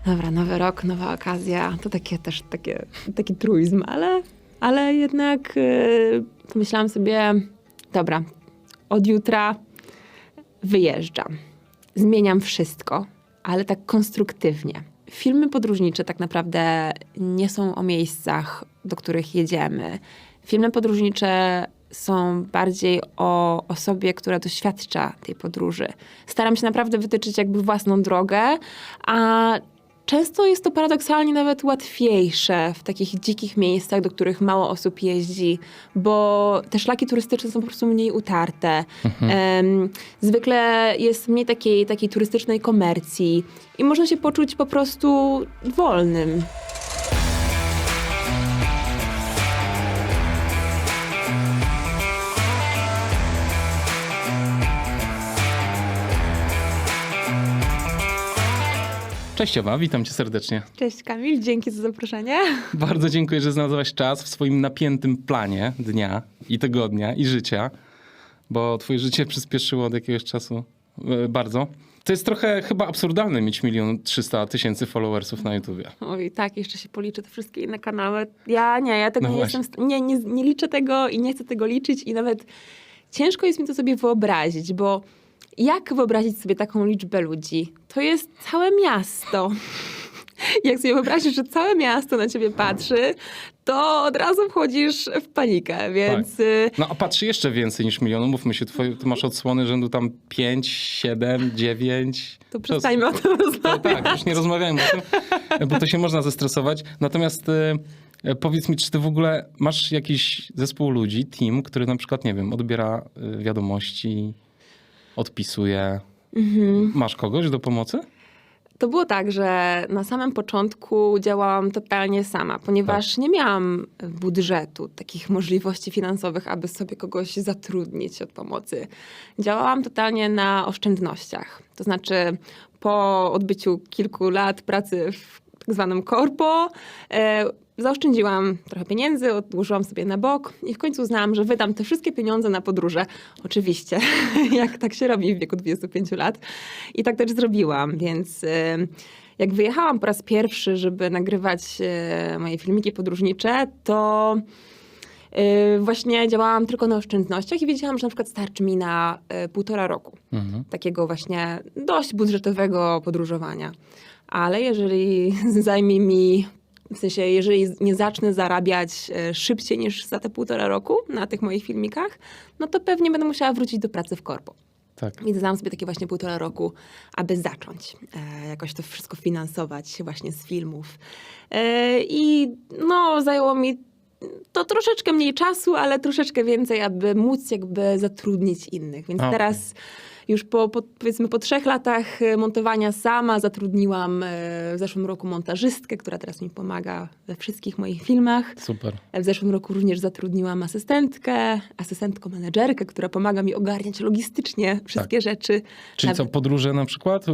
Dobra, nowy rok, nowa okazja. To taki truizm, ale jednak pomyślałam sobie, dobra, od jutra wyjeżdżam. Zmieniam wszystko, ale tak konstruktywnie. Filmy podróżnicze tak naprawdę nie są o miejscach, do których jedziemy. Filmy podróżnicze są bardziej o osobie, która doświadcza tej podróży. Staram się naprawdę wytyczyć jakby własną drogę, a często jest to paradoksalnie nawet łatwiejsze w takich dzikich miejscach, do których mało osób jeździ, bo te szlaki turystyczne są po prostu mniej utarte. Zwykle jest mniej takiej turystycznej komercji i można się poczuć po prostu wolnym. Cześć Ewa, witam cię serdecznie. Cześć Kamil, dzięki za zaproszenie. Bardzo dziękuję, że znalazłaś czas w swoim napiętym planie dnia i tygodnia i życia, bo twoje życie przyspieszyło od jakiegoś czasu bardzo. To jest trochę chyba absurdalne mieć 1 300 000 followersów na YouTubie. Oj, tak, jeszcze się policzę te wszystkie inne kanały. Ja tego No nie właśnie. jestem, nie liczę tego i nie chcę tego liczyć i nawet ciężko jest mi to sobie wyobrazić, bo jak wyobrazić sobie taką liczbę ludzi? To jest całe miasto. Jak sobie wyobrazisz, że całe miasto na ciebie patrzy, to od razu wchodzisz w panikę, więc... No a patrzy jeszcze więcej niż 1 000 000, mówmy się, ty masz odsłony rzędu tam 5, 7, 9. To przestańmy o tym rozmawiać. Tak, już nie rozmawiajmy o tym, bo to się można zestresować. Natomiast powiedz mi, czy ty w ogóle masz jakiś zespół ludzi, team, który na przykład, nie wiem, odbiera wiadomości, odpisuje. Masz kogoś do pomocy? To było tak, że na samym początku działałam totalnie sama, ponieważ nie miałam budżetu, takich możliwości finansowych, aby sobie kogoś zatrudnić od pomocy. Działałam totalnie na oszczędnościach. To znaczy po odbyciu kilku lat pracy w tak zwanym korpo, zaoszczędziłam trochę pieniędzy, odłożyłam sobie na bok i w końcu uznałam, że wydam te wszystkie pieniądze na podróże. Oczywiście, jak tak się robi w wieku 25 lat. I tak też zrobiłam, więc jak wyjechałam po raz pierwszy, żeby nagrywać moje filmiki podróżnicze, to właśnie działałam tylko na oszczędnościach i wiedziałam, że na przykład starczy mi na 1,5 roku. Takiego właśnie dość budżetowego podróżowania. Ale jeżeli zajmie mi, w sensie jeżeli nie zacznę zarabiać szybciej niż za te 1,5 roku na tych moich filmikach, no to pewnie będę musiała wrócić do pracy w korpo. Tak. Więc dałam sobie takie właśnie 1,5 roku, aby zacząć jakoś to wszystko finansować właśnie z filmów. I no zajęło mi to troszeczkę mniej czasu, ale troszeczkę więcej, aby móc jakby zatrudnić innych. Więc teraz już powiedzmy po 3 latach montowania sama zatrudniłam w zeszłym roku montażystkę, która teraz mi pomaga we wszystkich moich filmach. Super. W zeszłym roku również zatrudniłam asystentkę menedżerkę, która pomaga mi ogarniać logistycznie wszystkie rzeczy. Czyli co, podróże na przykład,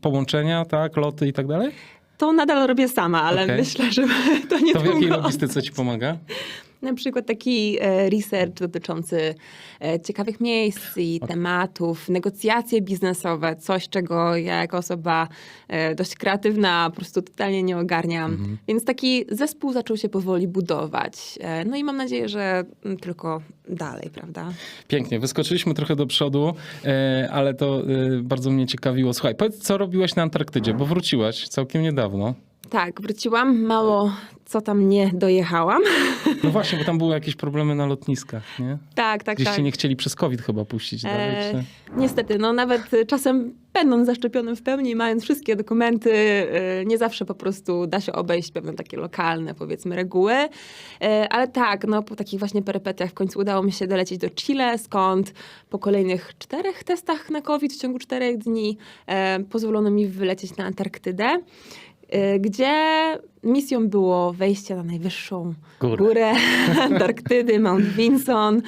połączenia, tak, loty i tak dalej? To nadal robię sama, ale Okej. myślę, że to nie To w jakiej długo. logistyce ci pomaga? Na przykład taki research dotyczący ciekawych miejsc i tematów, negocjacje biznesowe, coś czego ja jako osoba dość kreatywna po prostu totalnie nie ogarniam. Więc taki zespół zaczął się powoli budować. No i mam nadzieję, że tylko dalej, prawda? Pięknie, wyskoczyliśmy trochę do przodu, ale to bardzo mnie ciekawiło. Słuchaj, powiedz, co robiłaś na Antarktydzie, bo wróciłaś całkiem niedawno. Tak, wróciłam, mało co tam nie dojechałam. No właśnie, bo tam były jakieś problemy na lotniskach, nie? Tak. Gdzieś cię nie chcieli przez COVID chyba puścić dalej, czy... Niestety, no nawet czasem będąc zaszczepionym w pełni, mając wszystkie dokumenty, nie zawsze po prostu da się obejść pewne takie lokalne, powiedzmy, reguły. Ale tak, no po takich właśnie perypetiach w końcu udało mi się dolecieć do Chile, skąd po kolejnych 4 testach na COVID w ciągu 4 dni pozwolono mi wylecieć na Antarktydę, gdzie misją było wejście na najwyższą górę Antarktydy, Mount Vinson.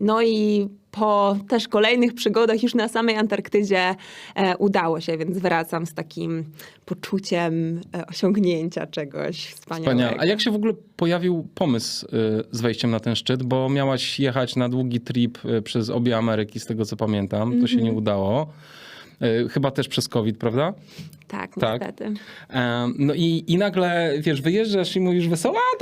No i po też kolejnych przygodach już na samej Antarktydzie udało się, więc wracam z takim poczuciem osiągnięcia czegoś wspaniałego. Wspaniale. A jak się w ogóle pojawił pomysł z wejściem na ten szczyt? Bo miałaś jechać na długi trip przez obie Ameryki, z tego co pamiętam. To się nie udało. Chyba też przez COVID, prawda? Tak, Tak. niestety. No i nagle, wiesz, wyjeżdżasz i mówisz wesoło, a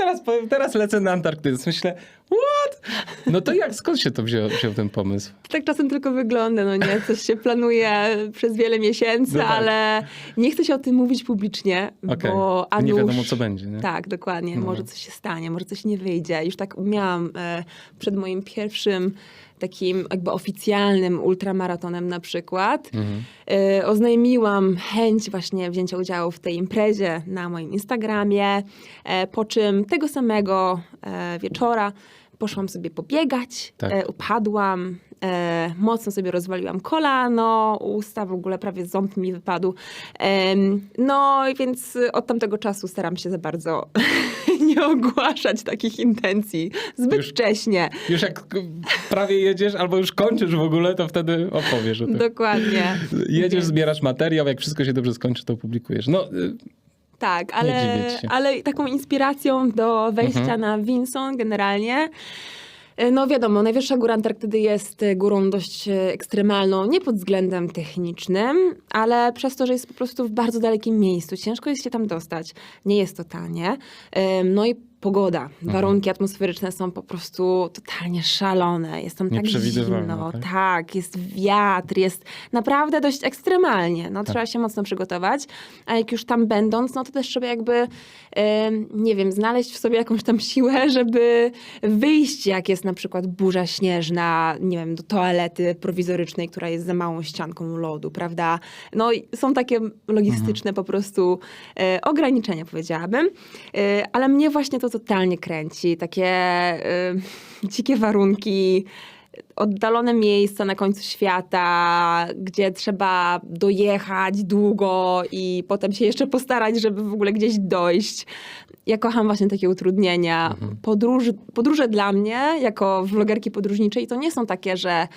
teraz lecę na Antarktydę. Myślę, what? No to skąd się to wziął ten pomysł? Tak czasem tylko wygląda, no nie? Coś się planuje przez wiele miesięcy, No tak. ale nie chcę się o tym mówić publicznie, Okej. bo a Nie nuż- wiadomo, co będzie, nie? Tak, dokładnie. No. Może coś się stanie, może coś nie wyjdzie. Już tak miałam przed moim pierwszym takim jakby oficjalnym ultramaratonem na przykład. Oznajmiłam chęć właśnie wzięcia udziału w tej imprezie na moim Instagramie, po czym tego samego wieczora poszłam sobie pobiegać, Tak. upadłam, mocno sobie rozwaliłam kolano, usta, w ogóle prawie ząb mi wypadł. No i więc od tamtego czasu staram się za bardzo nie ogłaszać takich intencji zbyt Już- wcześnie. Już jak prawie jedziesz albo już kończysz w ogóle, to wtedy opowiesz o tym. Dokładnie. Jedziesz, zbierasz materiał, jak wszystko się dobrze skończy, to opublikujesz. No, Tak, dziwić się. ale taką inspiracją do wejścia na Vinson generalnie, no wiadomo, najwyższa góra Antarktydy jest górą dość ekstremalną, nie pod względem technicznym, ale przez to, że jest po prostu w bardzo dalekim miejscu. Ciężko jest się tam dostać. Nie jest to tanie. No i pogoda, warunki atmosferyczne są po prostu totalnie szalone. Jest tam tak Nieprzewidywalne, zimno, tak? tak, jest wiatr, jest naprawdę dość ekstremalnie. No, trzeba się mocno przygotować, a jak już tam będąc, no to też trzeba jakby, nie wiem, znaleźć w sobie jakąś tam siłę, żeby wyjść, jak jest na przykład burza śnieżna, nie wiem, do toalety prowizorycznej, która jest za małą ścianką lodu, prawda? No i są takie logistyczne po prostu ograniczenia, powiedziałabym. Ale mnie właśnie to totalnie kręci. Takie dzikie warunki, oddalone miejsca na końcu świata, gdzie trzeba dojechać długo i potem się jeszcze postarać, żeby w ogóle gdzieś dojść. Ja kocham właśnie takie utrudnienia. Podróże dla mnie, jako vlogerki podróżniczej, to nie są takie, że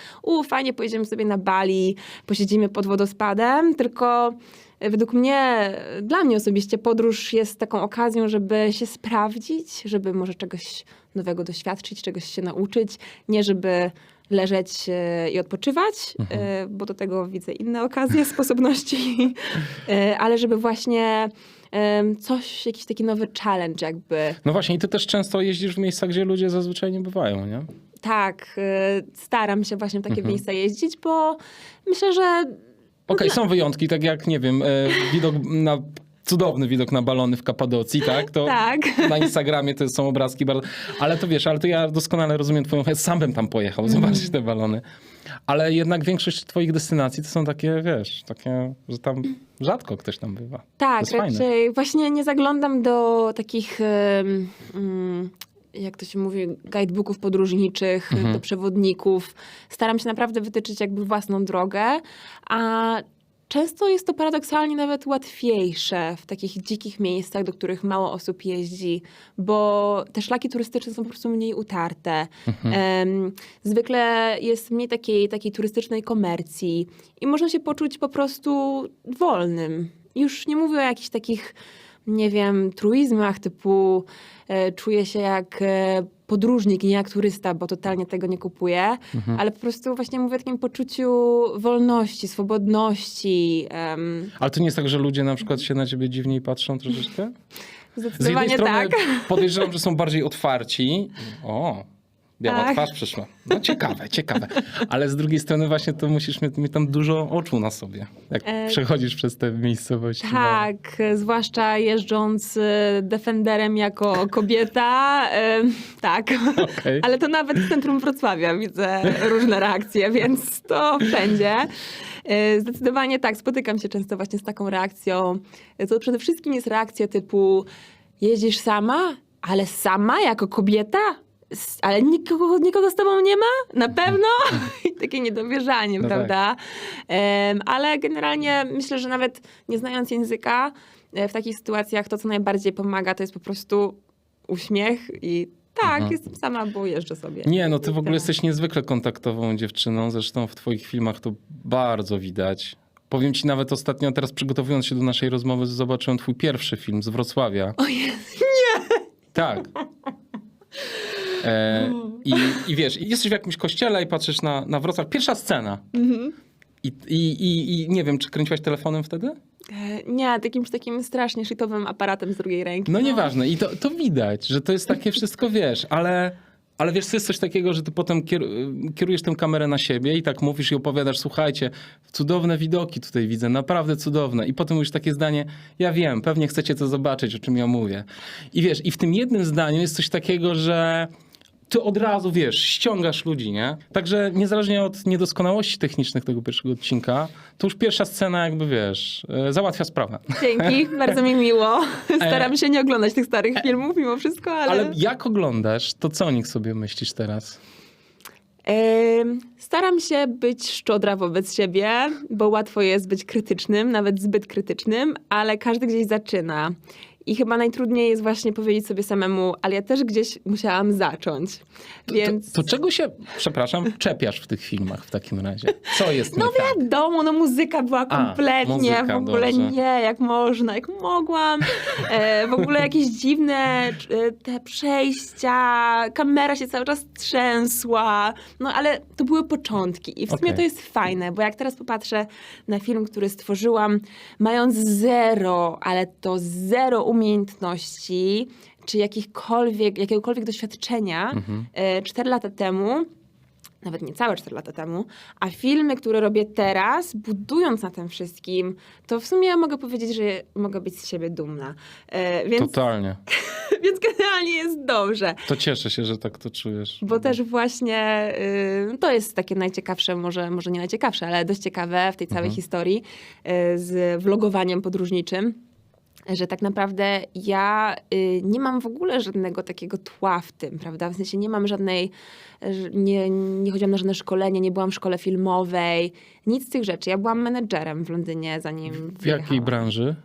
fajnie, pojedziemy sobie na Bali, posiedzimy pod wodospadem, tylko według mnie, dla mnie osobiście podróż jest taką okazją, żeby się sprawdzić, żeby może czegoś nowego doświadczyć, czegoś się nauczyć, nie żeby leżeć i odpoczywać, bo do tego widzę inne okazje, sposobności, ale żeby właśnie jakiś taki nowy challenge jakby. no właśnie, i ty też często jeździsz w miejsca, gdzie ludzie zazwyczaj nie bywają, nie? Tak, staram się właśnie w takie miejsca jeździć, bo myślę, że Okej, są wyjątki, tak jak, nie wiem, cudowny widok na balony w Kapadocji, tak? To tak. na Instagramie to są obrazki bardzo... Ale to wiesz, ale to ja doskonale rozumiem twoją chęć. Sam bym tam pojechał, zobaczyć te balony. Ale jednak większość twoich destynacji to są takie, wiesz, takie, że tam rzadko ktoś tam bywa. To Tak, jest fajne. raczej właśnie nie zaglądam do takich, jak to się mówi, guidebooków podróżniczych, do przewodników. Staram się naprawdę wytyczyć jakby własną drogę, a często jest to paradoksalnie nawet łatwiejsze w takich dzikich miejscach, do których mało osób jeździ, bo te szlaki turystyczne są po prostu mniej utarte. Zwykle jest mniej takiej turystycznej komercji i można się poczuć po prostu wolnym. Już nie mówię o jakichś takich, nie wiem, truizmach typu czuję się jak podróżnik, nie jak turysta, bo totalnie tego nie kupuję, ale po prostu właśnie mówię o takim poczuciu wolności, swobodności. Ale to nie jest tak, że ludzie na przykład się na ciebie dziwniej patrzą troszeczkę? Z jednej Zdecydowanie strony tak. podejrzewam, że są bardziej otwarci. O, biała Tak. twarz przyszła. No ciekawe. Ale z drugiej strony właśnie to musisz mieć tam dużo oczu na sobie, jak przechodzisz przez te miejscowości. Tak, zwłaszcza jeżdżąc Defenderem jako kobieta. Tak, Okej. ale to nawet w centrum Wrocławia widzę różne reakcje, więc to wszędzie. Zdecydowanie tak, spotykam się często właśnie z taką reakcją. To przede wszystkim jest reakcja typu jeździsz sama, ale sama jako kobieta? Ale nikogo z tobą nie ma? Na pewno? I takie niedowierzanie, No prawda? Ale generalnie myślę, że nawet nie znając języka, w takich sytuacjach to, co najbardziej pomaga, to jest po prostu uśmiech i tak, jestem sama, bo jeżdżę sobie. Nie, no ty w ogóle Tyle. jesteś niezwykle kontaktową dziewczyną, zresztą w twoich filmach to bardzo widać. Powiem ci nawet ostatnio, teraz przygotowując się do naszej rozmowy, zobaczyłem twój pierwszy film z Wrocławia. O Jezu, nie! Tak. I wiesz, jesteś w jakimś kościele i patrzysz na Wrocław. Pierwsza scena. I nie wiem, czy kręciłaś telefonem wtedy? Nie, takim strasznie shitowym aparatem z drugiej ręki. No nieważne. I to widać, że to jest takie wszystko, wiesz, ale wiesz, to jest coś takiego, że ty potem kierujesz tę kamerę na siebie i tak mówisz i opowiadasz, słuchajcie, cudowne widoki tutaj widzę, naprawdę cudowne. I potem już takie zdanie, ja wiem, pewnie chcecie to zobaczyć, o czym ja mówię. I wiesz, i w tym jednym zdaniu jest coś takiego, że ty od razu, wiesz, ściągasz ludzi, nie? Także niezależnie od niedoskonałości technicznych tego pierwszego odcinka, to już pierwsza scena jakby, wiesz, załatwia sprawę. Dzięki, bardzo mi miło. Staram się nie oglądać tych starych filmów mimo wszystko, Ale jak oglądasz, to co o nich sobie myślisz teraz? Staram się być szczodra wobec siebie, bo łatwo jest być krytycznym, nawet zbyt krytycznym, ale każdy gdzieś zaczyna. I chyba najtrudniej jest właśnie powiedzieć sobie samemu, ale ja też gdzieś musiałam zacząć. Więc... To czego się, przepraszam, czepiasz w tych filmach w takim razie? Co jest No nie tak? wiadomo, no muzyka była kompletnie, muzyka, w ogóle dobrze. nie, jak można, jak mogłam. W ogóle jakieś dziwne te przejścia, kamera się cały czas trzęsła. No ale to były początki i w sumie Okej. to jest fajne, bo jak teraz popatrzę na film, który stworzyłam, mając ale to zero umiejętności, czy jakiegokolwiek doświadczenia 4 lata temu, nawet niecałe 4 lata temu, a filmy, które robię teraz, budując na tym wszystkim, to w sumie ja mogę powiedzieć, że mogę być z siebie dumna. Totalnie. Więc generalnie jest dobrze. To cieszę się, że tak to czujesz. Bo też właśnie to jest takie najciekawsze, może nie najciekawsze, ale dość ciekawe w tej całej historii z vlogowaniem podróżniczym, że tak naprawdę ja nie mam w ogóle żadnego takiego tła w tym, prawda? W sensie nie mam żadnej, nie chodziłam na żadne szkolenie, nie byłam w szkole filmowej, nic z tych rzeczy. Ja byłam menedżerem w Londynie, zanim W jakiej branży?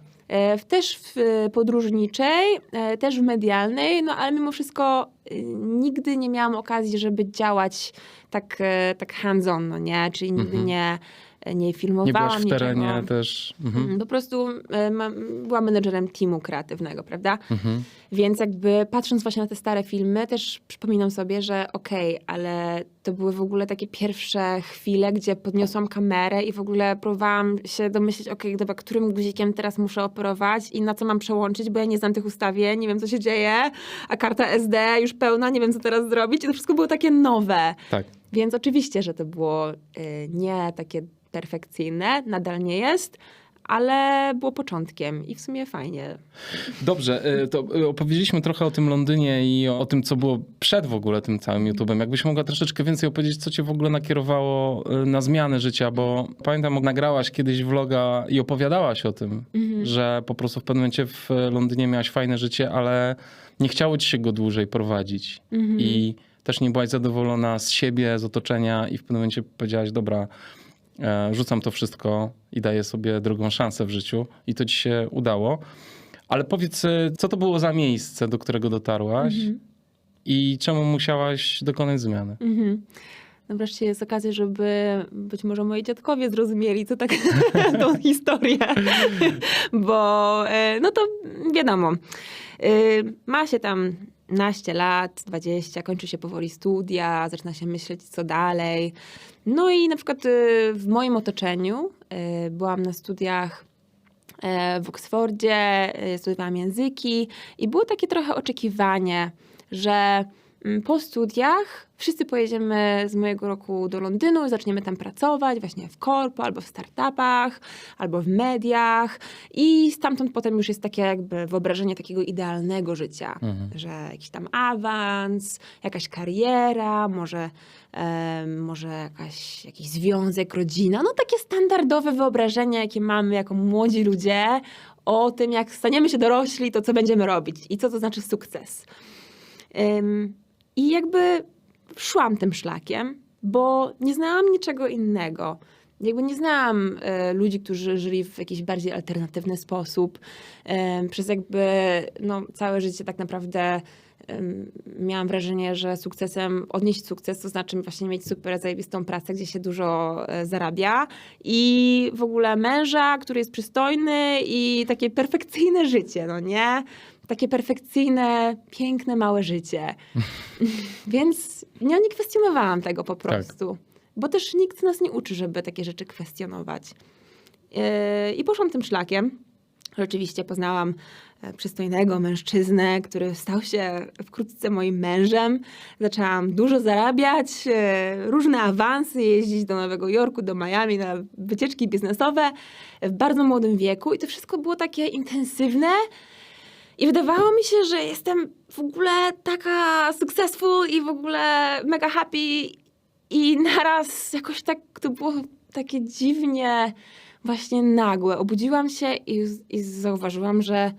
Też w podróżniczej, też w medialnej, no ale mimo wszystko nigdy nie miałam okazji, żeby działać tak hands-on, no nie? Czyli nigdy nie filmowałam Nie byłaś w niczego. terenie też. Po prostu byłam menedżerem teamu kreatywnego, prawda? Więc jakby patrząc właśnie na te stare filmy, też przypominam sobie, że okej, ale to były w ogóle takie pierwsze chwile, gdzie podniosłam kamerę i w ogóle próbowałam się domyśleć, dobra, którym guzikiem teraz muszę operować i na co mam przełączyć, bo ja nie znam tych ustawień, nie wiem co się dzieje, a karta SD już pełna, nie wiem co teraz zrobić. I to wszystko było takie nowe. Tak. Więc oczywiście, że to było nie takie perfekcyjne, nadal nie jest, ale było początkiem i w sumie fajnie. Dobrze, to opowiedzieliśmy trochę o tym Londynie i o tym, co było przed w ogóle tym całym YouTube'em. Jakbyś mogła troszeczkę więcej opowiedzieć, co cię w ogóle nakierowało na zmianę życia, bo pamiętam, nagrałaś kiedyś vloga i opowiadałaś o tym, że po prostu w pewnym momencie w Londynie miałaś fajne życie, ale nie chciało ci się go dłużej prowadzić. I też nie byłaś zadowolona z siebie, z otoczenia i w pewnym momencie powiedziałaś, dobra, rzucam to wszystko i daję sobie drugą szansę w życiu i to ci się udało. Ale powiedz, co to było za miejsce, do którego dotarłaś i czemu musiałaś dokonać zmiany? No wreszcie jest okazja, żeby być może moi dziadkowie zrozumieli, co tak tą historię. Bo no to wiadomo, ma się tam naście lat, 20, kończy się powoli studia, zaczyna się myśleć, co dalej. No i na przykład w moim otoczeniu byłam na studiach w Oksfordzie, studiowałam języki i było takie trochę oczekiwanie, że po studiach wszyscy pojedziemy z mojego roku do Londynu i zaczniemy tam pracować właśnie w korpo, albo w startupach, albo w mediach i stamtąd potem już jest takie jakby wyobrażenie takiego idealnego życia, że jakiś tam awans, jakaś kariera, może jakiś związek, rodzina, no takie standardowe wyobrażenia, jakie mamy jako młodzi ludzie o tym, jak staniemy się dorośli, to co będziemy robić i co to znaczy sukces. I jakby szłam tym szlakiem, bo nie znałam niczego innego. Jakby nie znałam ludzi, którzy żyli w jakiś bardziej alternatywny sposób. Przez jakby całe życie tak naprawdę miałam wrażenie, że odnieść sukces to znaczy właśnie mieć super zajebistą pracę, gdzie się dużo zarabia i w ogóle męża, który jest przystojny i takie perfekcyjne życie, no nie? Takie perfekcyjne, piękne, małe życie. Więc nie kwestionowałam tego po prostu. bo też nikt nas nie uczy, żeby takie rzeczy kwestionować. I poszłam tym szlakiem. Rzeczywiście poznałam przystojnego mężczyznę, który stał się wkrótce moim mężem. Zaczęłam dużo zarabiać, różne awansy, jeździć do Nowego Jorku, do Miami na wycieczki biznesowe w bardzo młodym wieku. I to wszystko było takie intensywne. I wydawało mi się, że jestem w ogóle taka successful i w ogóle mega happy. I naraz jakoś tak to było takie dziwnie właśnie nagłe. Obudziłam się i zauważyłam, że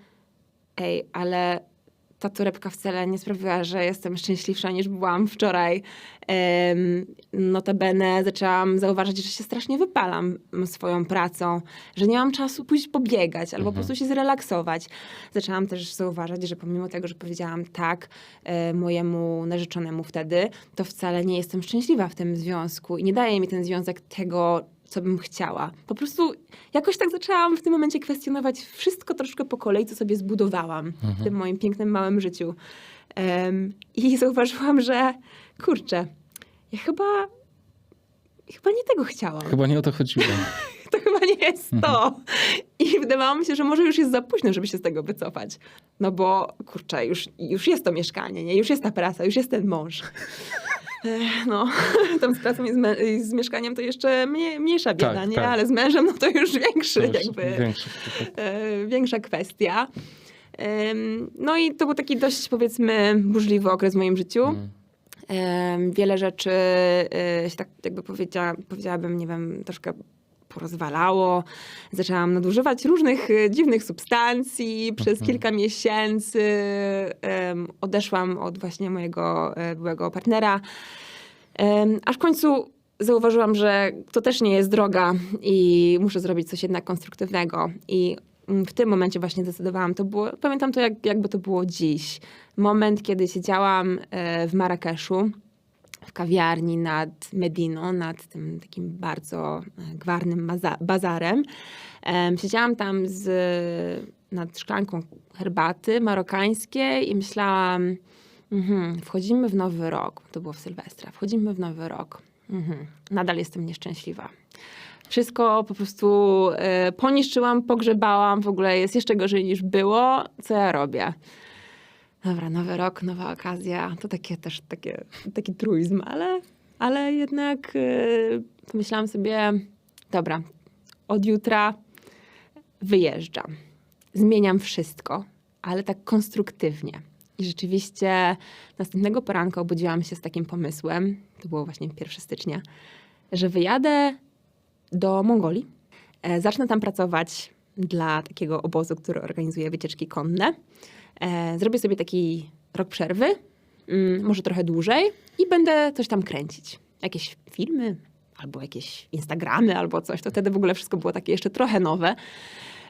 ale ta torebka wcale nie sprawiła, że jestem szczęśliwsza niż byłam wczoraj. Notabene zaczęłam zauważyć, że się strasznie wypalam swoją pracą, że nie mam czasu pójść pobiegać albo po prostu się zrelaksować. Zaczęłam też zauważać, że pomimo tego, że powiedziałam tak mojemu narzeczonemu wtedy, to wcale nie jestem szczęśliwa w tym związku i nie daje mi ten związek tego, co bym chciała. Po prostu jakoś tak zaczęłam w tym momencie kwestionować wszystko troszkę po kolei, co sobie zbudowałam w tym moim pięknym, małym życiu. I zauważyłam, że kurczę, ja chyba nie tego chciałam. Chyba nie o to chodziło. To chyba nie jest to. I wydawało mi się, że może już jest za późno, żeby się z tego wycofać. No bo kurczę, już jest to mieszkanie, nie? Już jest ta praca, już jest ten mąż. No, tam z pracą i z mieszkaniem to jeszcze mniejsza bieda, Tak, nie? tak. Ale z mężem no to już Większy. większa kwestia. No i to był taki dość, powiedzmy, burzliwy okres w moim życiu. Wiele rzeczy się tak jakby powiedziałabym, nie wiem, troszkę porozwalało. Zaczęłam nadużywać różnych dziwnych substancji. Przez kilka miesięcy odeszłam od właśnie mojego byłego partnera. Aż w końcu zauważyłam, że to też nie jest droga i muszę zrobić coś jednak konstruktywnego. I w tym momencie właśnie zdecydowałam. Pamiętam to jakby to było dziś. Moment, kiedy siedziałam w Marrakeszu, w kawiarni nad Mediną, nad tym takim bardzo gwarnym bazarem. Siedziałam tam nad szklanką herbaty marokańskiej i myślałam, wchodzimy w nowy rok. To było w Sylwestra. Wchodzimy w nowy rok. Nadal jestem nieszczęśliwa. Wszystko po prostu poniszczyłam, pogrzebałam. W ogóle jest jeszcze gorzej niż było. Co ja robię? Dobra, nowy rok, nowa okazja. To taki truizm, ale jednak myślałam sobie, dobra, od jutra wyjeżdżam. Zmieniam wszystko, ale tak konstruktywnie. I rzeczywiście następnego poranka obudziłam się z takim pomysłem, to było właśnie 1 stycznia, że wyjadę do Mongolii. Zacznę tam pracować dla takiego obozu, który organizuje wycieczki konne. Zrobię sobie taki rok przerwy, może trochę dłużej i będę coś tam kręcić. Jakieś filmy, albo jakieś Instagramy, albo coś. To wtedy w ogóle wszystko było takie jeszcze trochę nowe.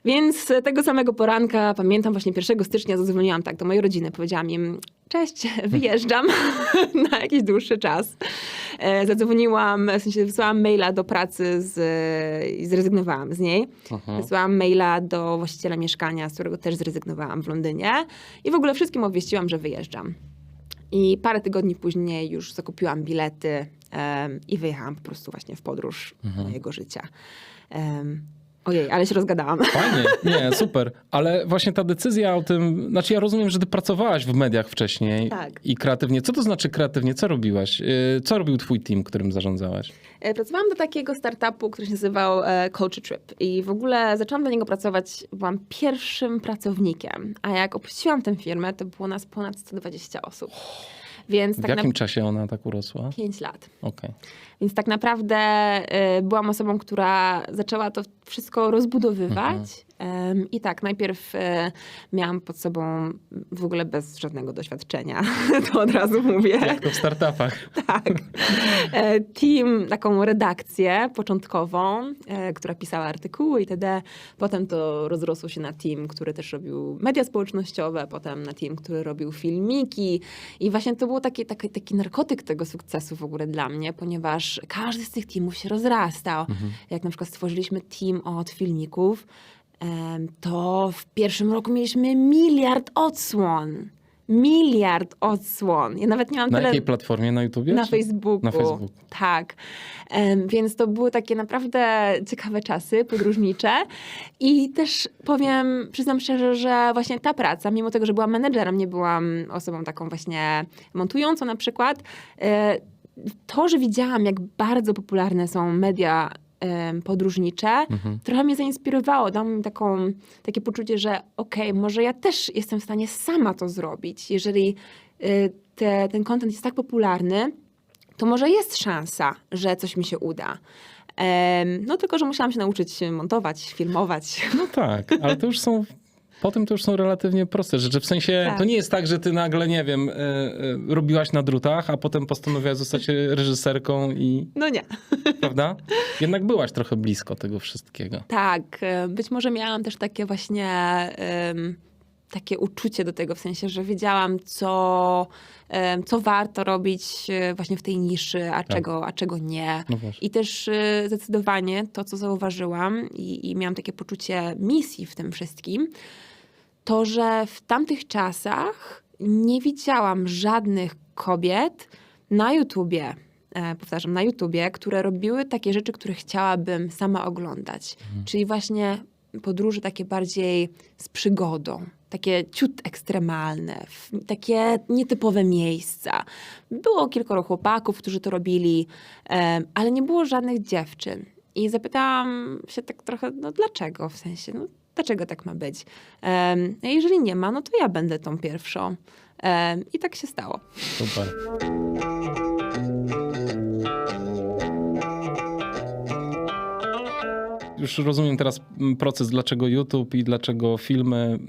Więc tego samego poranka, pamiętam właśnie 1 stycznia zadzwoniłam tak do mojej rodziny. Powiedziałam im, cześć, wyjeżdżam na jakiś dłuższy czas. Zadzwoniłam, w sensie wysłałam maila do pracy i zrezygnowałam z niej. Wysłałam maila do właściciela mieszkania, z którego też zrezygnowałam w Londynie. I w ogóle wszystkim obwieściłam, że wyjeżdżam. I parę tygodni później już zakupiłam bilety i wyjechałam po prostu właśnie w podróż mojego życia. Ojej, ale się rozgadałam. Fajnie, nie, super. Ale właśnie ta decyzja o tym, znaczy ja rozumiem, że ty pracowałaś w mediach wcześniej i kreatywnie. Co to znaczy kreatywnie? Co robiłaś? Co robił twój team, którym zarządzałaś? Pracowałam do takiego startupu, który się nazywał Culture Trip i w ogóle zaczęłam do niego pracować, byłam pierwszym pracownikiem, a jak opuściłam tę firmę, to było nas ponad 120 osób. Więc w jakim czasie ona tak urosła? 5 lat. Okej. Więc tak naprawdę byłam osobą, która zaczęła to wszystko rozbudowywać. I tak, najpierw miałam pod sobą w ogóle bez żadnego doświadczenia, to od razu mówię. Jak to w startupach. Tak. Team, taką redakcję początkową, która pisała artykuły itd. Potem to rozrosło się na team, który też robił media społecznościowe, potem na team, który robił filmiki. I właśnie to był taki narkotyk tego sukcesu w ogóle dla mnie, ponieważ każdy z tych teamów się rozrastał. Jak na przykład stworzyliśmy team od filmików, to w pierwszym roku mieliśmy 1 miliard odsłon. miliard odsłon. Ja nawet nie mam Na tyle... jakiej platformie? Na YouTubie? Na czy- Facebooku. Na Facebooku. Tak. Więc to były takie naprawdę ciekawe czasy podróżnicze. I też przyznam szczerze, że właśnie ta praca, mimo tego, że byłam menedżerem, nie byłam osobą taką właśnie montującą na przykład, to, że widziałam, jak bardzo popularne są media podróżnicze, trochę mnie zainspirowało. Dało mi takie poczucie, że okej, może ja też jestem w stanie sama to zrobić. Jeżeli ten content jest tak popularny, to może jest szansa, że coś mi się uda. No tylko, że musiałam się nauczyć montować, filmować. No tak, ale to już są... Potem to już są relatywnie proste rzeczy. W sensie, Tak. to nie jest tak, że ty nagle, nie wiem, robiłaś na drutach, a potem postanowiłaś zostać reżyserką i... No nie. Prawda? Jednak byłaś trochę blisko tego wszystkiego. Tak, być może miałam też takie właśnie takie uczucie do tego, w sensie, że wiedziałam, co warto robić właśnie w tej niszy, a czego nie. No właśnie. I też zdecydowanie to, co zauważyłam i miałam takie poczucie misji w tym wszystkim, to, że w tamtych czasach nie widziałam żadnych kobiet na YouTubie, powtarzam, na YouTubie, które robiły takie rzeczy, które chciałabym sama oglądać. Czyli właśnie podróże takie bardziej z przygodą, takie ciut ekstremalne, takie nietypowe miejsca. Było kilkoro chłopaków, którzy to robili, ale nie było żadnych dziewczyn. I zapytałam się tak trochę, no dlaczego? W sensie, no dlaczego tak ma być? A jeżeli nie ma, no to ja będę tą pierwszą. I tak się stało. Super. Już rozumiem teraz proces, dlaczego YouTube i dlaczego filmy.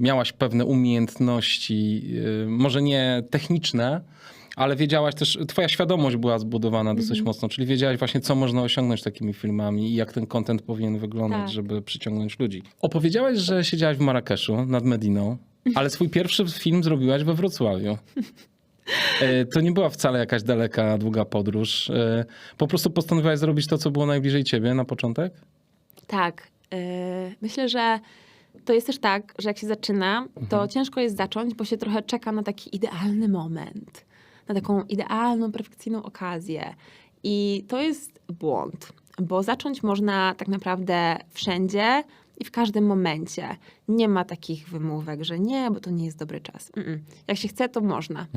Miałaś pewne umiejętności, może nie techniczne, ale wiedziałaś też, twoja świadomość była zbudowana dosyć mocno, czyli wiedziałaś właśnie, co można osiągnąć takimi filmami i jak ten content powinien wyglądać, Tak. żeby przyciągnąć ludzi. Opowiedziałaś, że siedziałaś w Marrakeszu nad Mediną, ale swój pierwszy film zrobiłaś we Wrocławiu. To nie była wcale jakaś daleka, długa podróż. Po prostu postanowiłaś zrobić to, co było najbliżej ciebie na początek? Tak. Myślę, że to jest też tak, że jak się zaczyna, to ciężko jest zacząć, bo się trochę czeka na taki idealny moment, na taką idealną, perfekcyjną okazję. I to jest błąd, bo zacząć można tak naprawdę wszędzie i w każdym momencie. Nie ma takich wymówek, że nie, bo to nie jest dobry czas. Jak się chce, to można.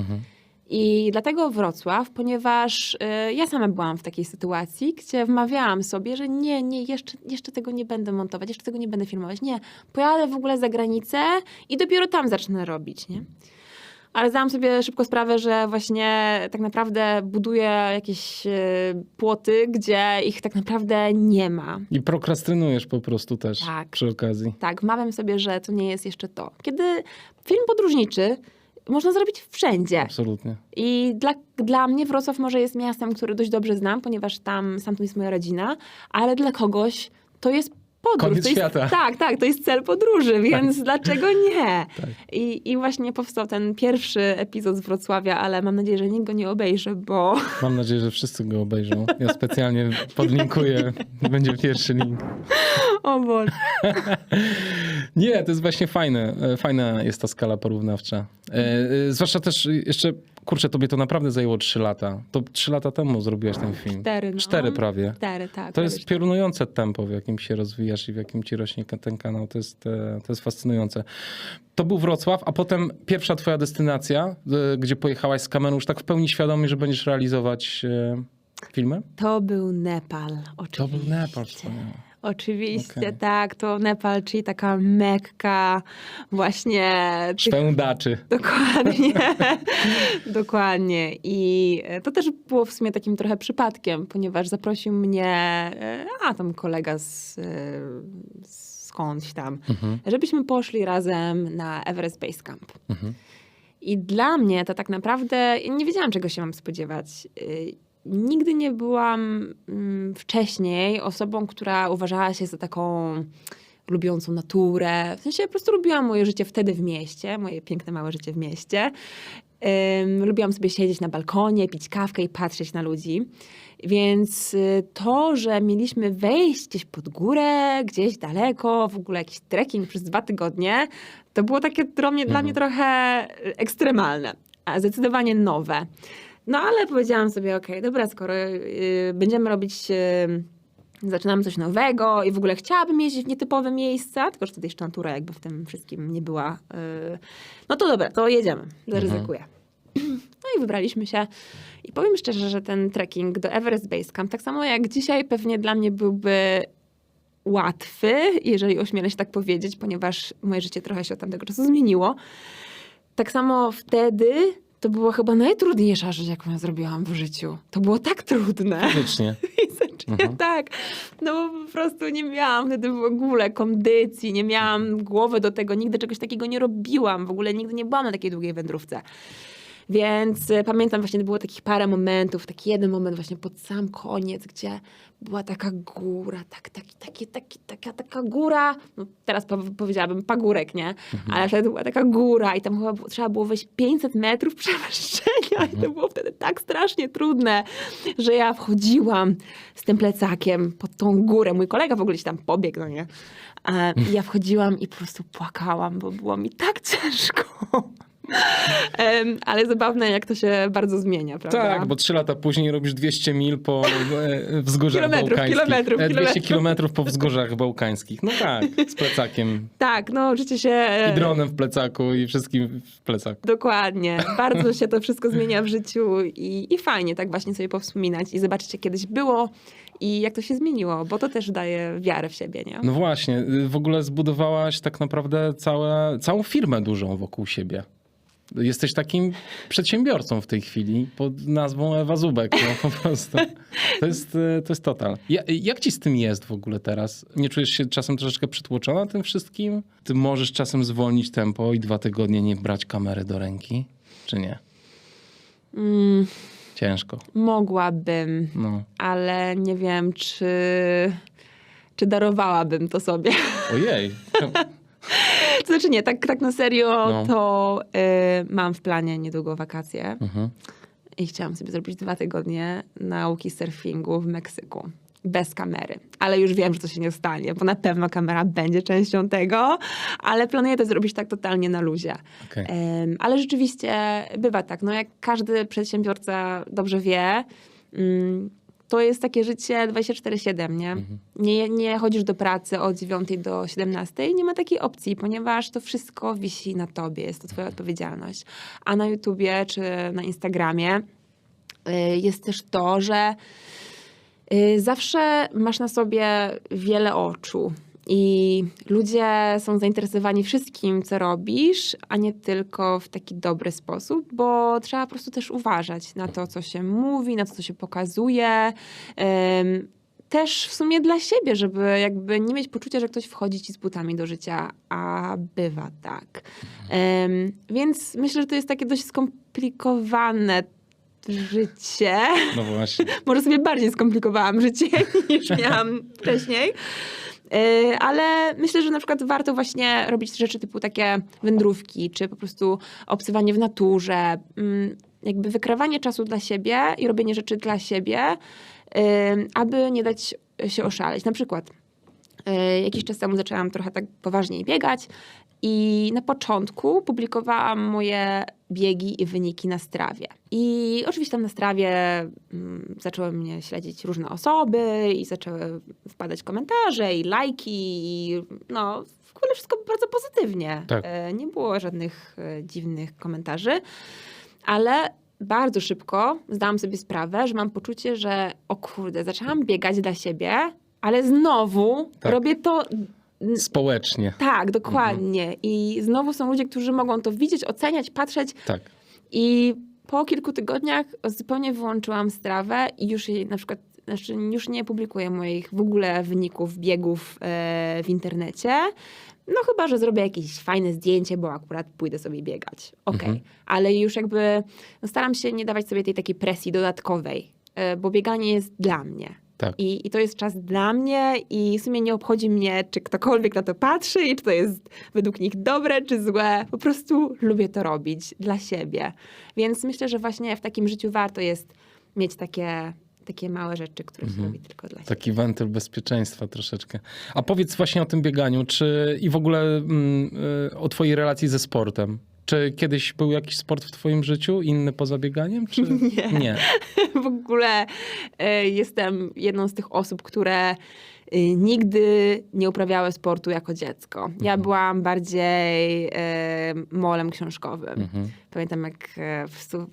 I dlatego Wrocław, ponieważ ja sama byłam w takiej sytuacji, gdzie wmawiałam sobie, że nie, jeszcze tego nie będę montować, jeszcze tego nie będę filmować. Nie, pojadę w ogóle za granicę i dopiero tam zacznę robić, nie? Ale zdałam sobie szybko sprawę, że właśnie tak naprawdę buduję jakieś płoty, gdzie ich tak naprawdę nie ma. I prokrastynujesz po prostu też Tak. przy okazji. Tak, wmawiam sobie, że to nie jest jeszcze to. Kiedy film podróżniczy można zrobić wszędzie. Absolutnie. I dla mnie Wrocław może jest miastem, które dość dobrze znam, ponieważ tam jest moja rodzina, ale dla kogoś to jest podróż. Koniec to jest, świata. Tak, to jest cel podróży, więc dlaczego nie? Tak. I właśnie powstał ten pierwszy epizod z Wrocławia, ale mam nadzieję, że nikt go nie obejrzy, bo... Mam nadzieję, że wszyscy go obejrzą. Ja specjalnie podlinkuję. Będzie pierwszy link. O Boże. Nie, to jest właśnie fajne. Fajna jest ta skala porównawcza. Zwłaszcza też jeszcze, kurczę, tobie to naprawdę zajęło 3 lata. To 3 lata temu zrobiłaś ten film. 4, no. 4 prawie. 4, tak. To prawie jest piorunujące tempo, w jakim się rozwijasz i w jakim ci rośnie ten kanał. To jest fascynujące. To był Wrocław, a potem pierwsza twoja destynacja, gdzie pojechałaś z kamerą już tak w pełni świadomie, że będziesz realizować filmy? To był Nepal, oczywiście. To był Nepal, wspaniale. Oczywiście, Okej. tak, to Nepal, czyli taka Mekka właśnie tych Szpędaczy. Dokładnie. Dokładnie. I to też było w sumie takim trochę przypadkiem, ponieważ zaprosił mnie tam kolega skądś tam, żebyśmy poszli razem na Everest Base Camp. I dla mnie to tak naprawdę, nie wiedziałam, czego się mam spodziewać. Nigdy nie byłam wcześniej osobą, która uważała się za taką lubiącą naturę. W sensie po prostu lubiłam moje życie wtedy w mieście, moje piękne, małe życie w mieście. Lubiłam sobie siedzieć na balkonie, pić kawkę i patrzeć na ludzi. Więc to, że mieliśmy wejść gdzieś pod górę, gdzieś daleko, w ogóle jakiś trekking przez 2 tygodnie, to było takie dla mnie trochę ekstremalne, a zdecydowanie nowe. No ale powiedziałam sobie, okej, dobra, skoro będziemy robić... Zaczynamy coś nowego i w ogóle chciałabym jeździć w nietypowe miejsca, tylko że wtedy jeszcze natura jakby w tym wszystkim nie była. No to dobra, to jedziemy, zaryzykuję. No i wybraliśmy się. I powiem szczerze, że ten trekking do Everest Base Camp, tak samo jak dzisiaj pewnie dla mnie byłby łatwy, jeżeli ośmielę się tak powiedzieć, ponieważ moje życie trochę się od tamtego czasu zmieniło. Tak samo wtedy to była chyba najtrudniejsza rzecz, jaką ja zrobiłam w życiu. To było tak trudne. Faktycznie. Tak, no bo po prostu nie miałam wtedy w ogóle kondycji, nie miałam głowy do tego, nigdy czegoś takiego nie robiłam, w ogóle nigdy nie byłam na takiej długiej wędrówce. Więc pamiętam właśnie, było takich parę momentów, taki jeden moment właśnie pod sam koniec, gdzie była taka góra, taka góra, no teraz powiedziałabym pagórek, nie? Ale wtedy była taka góra i tam chyba trzeba było wejść 500 metrów przewyższenia i to było wtedy tak strasznie trudne, że ja wchodziłam z tym plecakiem pod tą górę. Mój kolega w ogóle się tam pobiegł, no nie? I ja wchodziłam i po prostu płakałam, bo było mi tak ciężko. Ale zabawne, jak to się bardzo zmienia, prawda? Tak, bo 3 lata później robisz 200 mil po wzgórzach bałkańskich. Kilometrów. 200 kilometrów po wzgórzach bałkańskich. No tak, z plecakiem. Tak, no życie się... I dronem w plecaku i wszystkim w plecaku. Dokładnie. Bardzo się to wszystko zmienia w życiu i fajnie tak właśnie sobie powspominać i zobaczyć, jak kiedyś było i jak to się zmieniło, bo to też daje wiarę w siebie, nie? No właśnie, w ogóle zbudowałaś tak naprawdę całą firmę dużą wokół siebie. Jesteś takim przedsiębiorcą w tej chwili pod nazwą Ewa Zubek. No, po prostu. To jest total. Jak ci z tym jest w ogóle teraz? Nie czujesz się czasem troszeczkę przytłoczona tym wszystkim? Ty możesz czasem zwolnić tempo i 2 tygodnie nie brać kamery do ręki? Czy nie? Ciężko. Mogłabym, No. ale nie wiem, czy darowałabym to sobie. Ojej. To znaczy nie, tak na serio, No. to mam w planie niedługo wakacje Mhm. i chciałam sobie zrobić 2 tygodnie nauki surfingu w Meksyku. Bez kamery. Ale już wiem, że to się nie stanie, bo na pewno kamera będzie częścią tego, ale planuję to zrobić tak totalnie na luzie. Okay. Ale rzeczywiście bywa tak, no jak każdy przedsiębiorca dobrze wie, to jest takie życie 24/7, nie? Nie chodzisz do pracy od 9 do 17, nie ma takiej opcji, ponieważ to wszystko wisi na tobie, jest to twoja odpowiedzialność. A na YouTubie czy na Instagramie jest też to, że zawsze masz na sobie wiele oczu i ludzie są zainteresowani wszystkim, co robisz, a nie tylko w taki dobry sposób, bo trzeba po prostu też uważać na to, co się mówi, na to, co się pokazuje. Też w sumie dla siebie, żeby jakby nie mieć poczucia, że ktoś wchodzi ci z butami do życia, a bywa tak. Więc myślę, że to jest takie dość skomplikowane życie. No właśnie. Może sobie bardziej skomplikowałam życie niż miałam wcześniej. Ale myślę, że na przykład warto właśnie robić rzeczy typu takie wędrówki, czy po prostu obserwowanie w naturze, jakby wykrawanie czasu dla siebie i robienie rzeczy dla siebie, aby nie dać się oszaleć. Na przykład jakiś czas temu zaczęłam trochę tak poważniej biegać i na początku publikowałam moje biegi i wyniki na Strawie. I oczywiście tam na Strawie zaczęły mnie śledzić różne osoby i zaczęły wpadać komentarze i lajki i no w ogóle wszystko bardzo pozytywnie. Tak. Nie było żadnych dziwnych komentarzy, ale bardzo szybko zdałam sobie sprawę, że mam poczucie, że o kurde, zaczęłam biegać dla siebie, ale znowu Tak. robię to... Społecznie. Tak, dokładnie. I znowu są ludzie, którzy mogą to widzieć, oceniać, patrzeć. Tak. I po kilku tygodniach zupełnie wyłączyłam Strawę i już jej na przykład, już nie publikuję moich w ogóle wyników biegów w internecie. No chyba, że zrobię jakieś fajne zdjęcie, bo akurat pójdę sobie biegać. Okej. Ale już jakby staram się nie dawać sobie tej takiej presji dodatkowej, bo bieganie jest dla mnie. Tak. I to jest czas dla mnie i w sumie nie obchodzi mnie, czy ktokolwiek na to patrzy i czy to jest według nich dobre, czy złe. Po prostu lubię to robić dla siebie. Więc myślę, że właśnie w takim życiu warto jest mieć takie małe rzeczy, które się robi tylko dla siebie. Taki wentyl bezpieczeństwa troszeczkę. A powiedz właśnie o tym bieganiu, i w ogóle o twojej relacji ze sportem. Czy kiedyś był jakiś sport w twoim życiu, inny poza bieganiem? Czy nie? W ogóle jestem jedną z tych osób, które nigdy nie uprawiały sportu jako dziecko. Ja byłam bardziej molem książkowym. Pamiętam, jak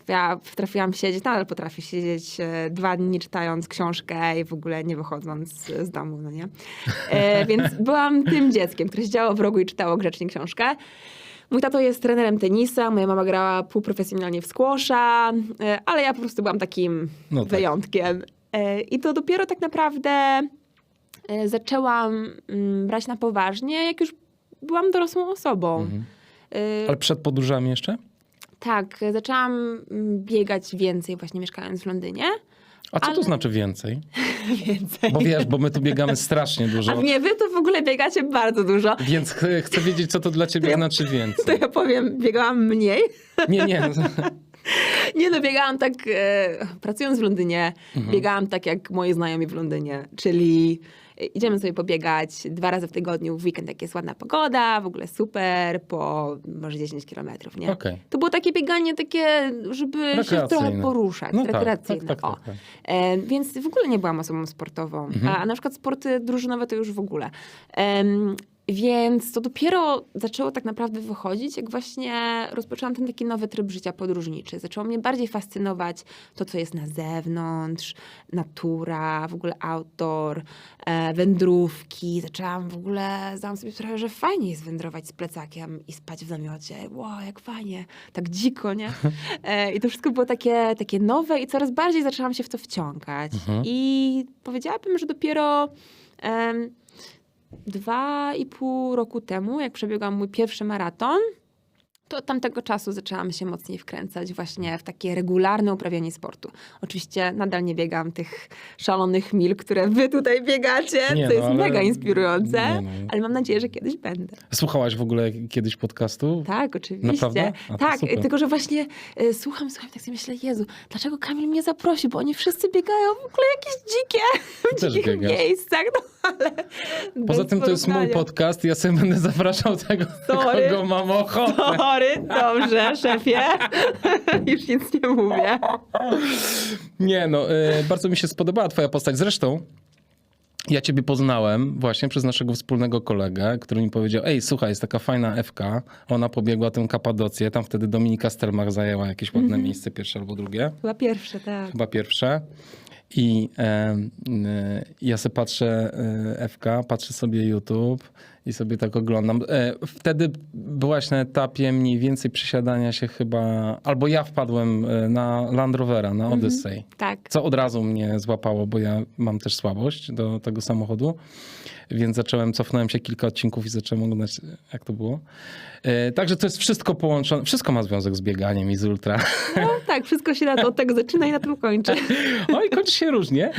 ja potrafiłam siedzieć, nadal potrafię siedzieć 2 dni czytając książkę i w ogóle nie wychodząc z domu, no nie? Więc byłam tym dzieckiem, które siedziało w rogu i czytało grzecznie książkę. Mój tato jest trenerem tenisa, moja mama grała półprofesjonalnie w squasha, ale ja po prostu byłam takim wyjątkiem. I to dopiero tak naprawdę zaczęłam brać na poważnie, jak już byłam dorosłą osobą. Ale przed podróżami jeszcze? Tak, zaczęłam biegać więcej właśnie mieszkając w Londynie. A co to znaczy więcej? Więcej. Bo wiesz, bo my tu biegamy strasznie dużo. A nie, wy to w ogóle biegacie bardzo dużo. Więc chcę wiedzieć, co to dla ciebie znaczy To więcej. ja powiem, biegałam mniej. Nie. Nie no, biegałam tak, pracując w Londynie, biegałam tak jak moi znajomi w Londynie, czyli idziemy sobie pobiegać 2 razy w tygodniu, w weekend jak jest ładna pogoda, w ogóle super, po może 10 kilometrów, nie? Okej. To było takie bieganie takie, żeby się trochę Rekreacyjne. poruszać, No tak, rekreacyjne. tak. O. Więc w ogóle nie byłam osobą sportową, a na przykład sporty drużynowe to już w ogóle. Więc to dopiero zaczęło tak naprawdę wychodzić, jak właśnie rozpoczęłam ten taki nowy tryb życia podróżniczy. Zaczęło mnie bardziej fascynować to, co jest na zewnątrz, natura, w ogóle outdoor, wędrówki. Zaczęłam w ogóle, zdałam sobie sprawę, że fajnie jest wędrować z plecakiem i spać w namiocie. Wow, jak fajnie, tak dziko, nie? I to wszystko było takie nowe i coraz bardziej zaczęłam się w to wciągać. I powiedziałabym, że dopiero 2,5 roku temu, jak przebiegłam mój pierwszy maraton, to od tamtego czasu zaczęłam się mocniej wkręcać właśnie w takie regularne uprawianie sportu. Oczywiście nadal nie biegam tych szalonych mil, które wy tutaj biegacie, Nie, to jest ale- mega inspirujące, nie. ale mam nadzieję, że kiedyś będę. Słuchałaś w ogóle kiedyś podcastu? Tak, oczywiście. Naprawdę? A to Tak, super. tylko że właśnie słucham, tak sobie myślę, Jezu, dlaczego Kamil mnie zaprosił, bo oni wszyscy biegają w ogóle jakieś dzikie, w też dzikich biegasz. miejscach, no ale Poza bez tym to jest mój porównania. podcast, ja sobie będę zapraszał tego, Sorry. kogo mam ochotę. Sorry, dobrze, szefie. Już nic nie mówię. Nie no, bardzo mi się spodobała twoja postać. Zresztą ja ciebie poznałem właśnie przez naszego wspólnego kolegę, który mi powiedział, ej, słuchaj, jest taka fajna FK, ona pobiegła tę Kapadocję, tam wtedy Dominika Stelmach zajęła jakieś ładne miejsce, pierwsze albo drugie, Chyba pierwsze, tak. chyba pierwsze. I ja sobie patrzę FK, patrzę sobie YouTube i sobie tak oglądam. Wtedy byłaś na etapie mniej więcej przesiadania się chyba, albo ja wpadłem na Land Rovera, na Odyssey. Tak. Co od razu mnie złapało, bo ja mam też słabość do tego samochodu, więc cofnąłem się kilka odcinków i zacząłem oglądać, jak to było. Także to jest wszystko połączone, wszystko ma związek z bieganiem i z ultra. No tak, wszystko się od tego zaczyna i na tym kończy. Oj, kończy się różnie,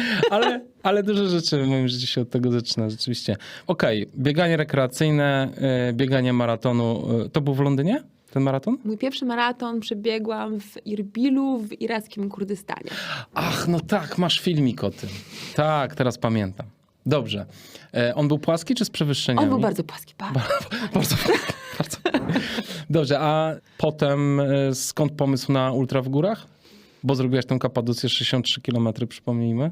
ale dużo rzeczy w moim życiu się od tego zaczyna, rzeczywiście. Okej, bieganie rekreacyjne, bieganie maratonu, to był w Londynie? Ten maraton? Mój pierwszy maraton przebiegłam w Irbilu w irackim Kurdystanie. Ach, no tak, masz filmik o tym. Tak, teraz pamiętam. Dobrze. On był płaski czy z przewyższeniami? On był bardzo płaski, bardzo. Bardzo. Dobrze, a potem skąd pomysł na ultra w górach? Bo zrobiłaś tę Kapadocję 63 km, przypomnijmy.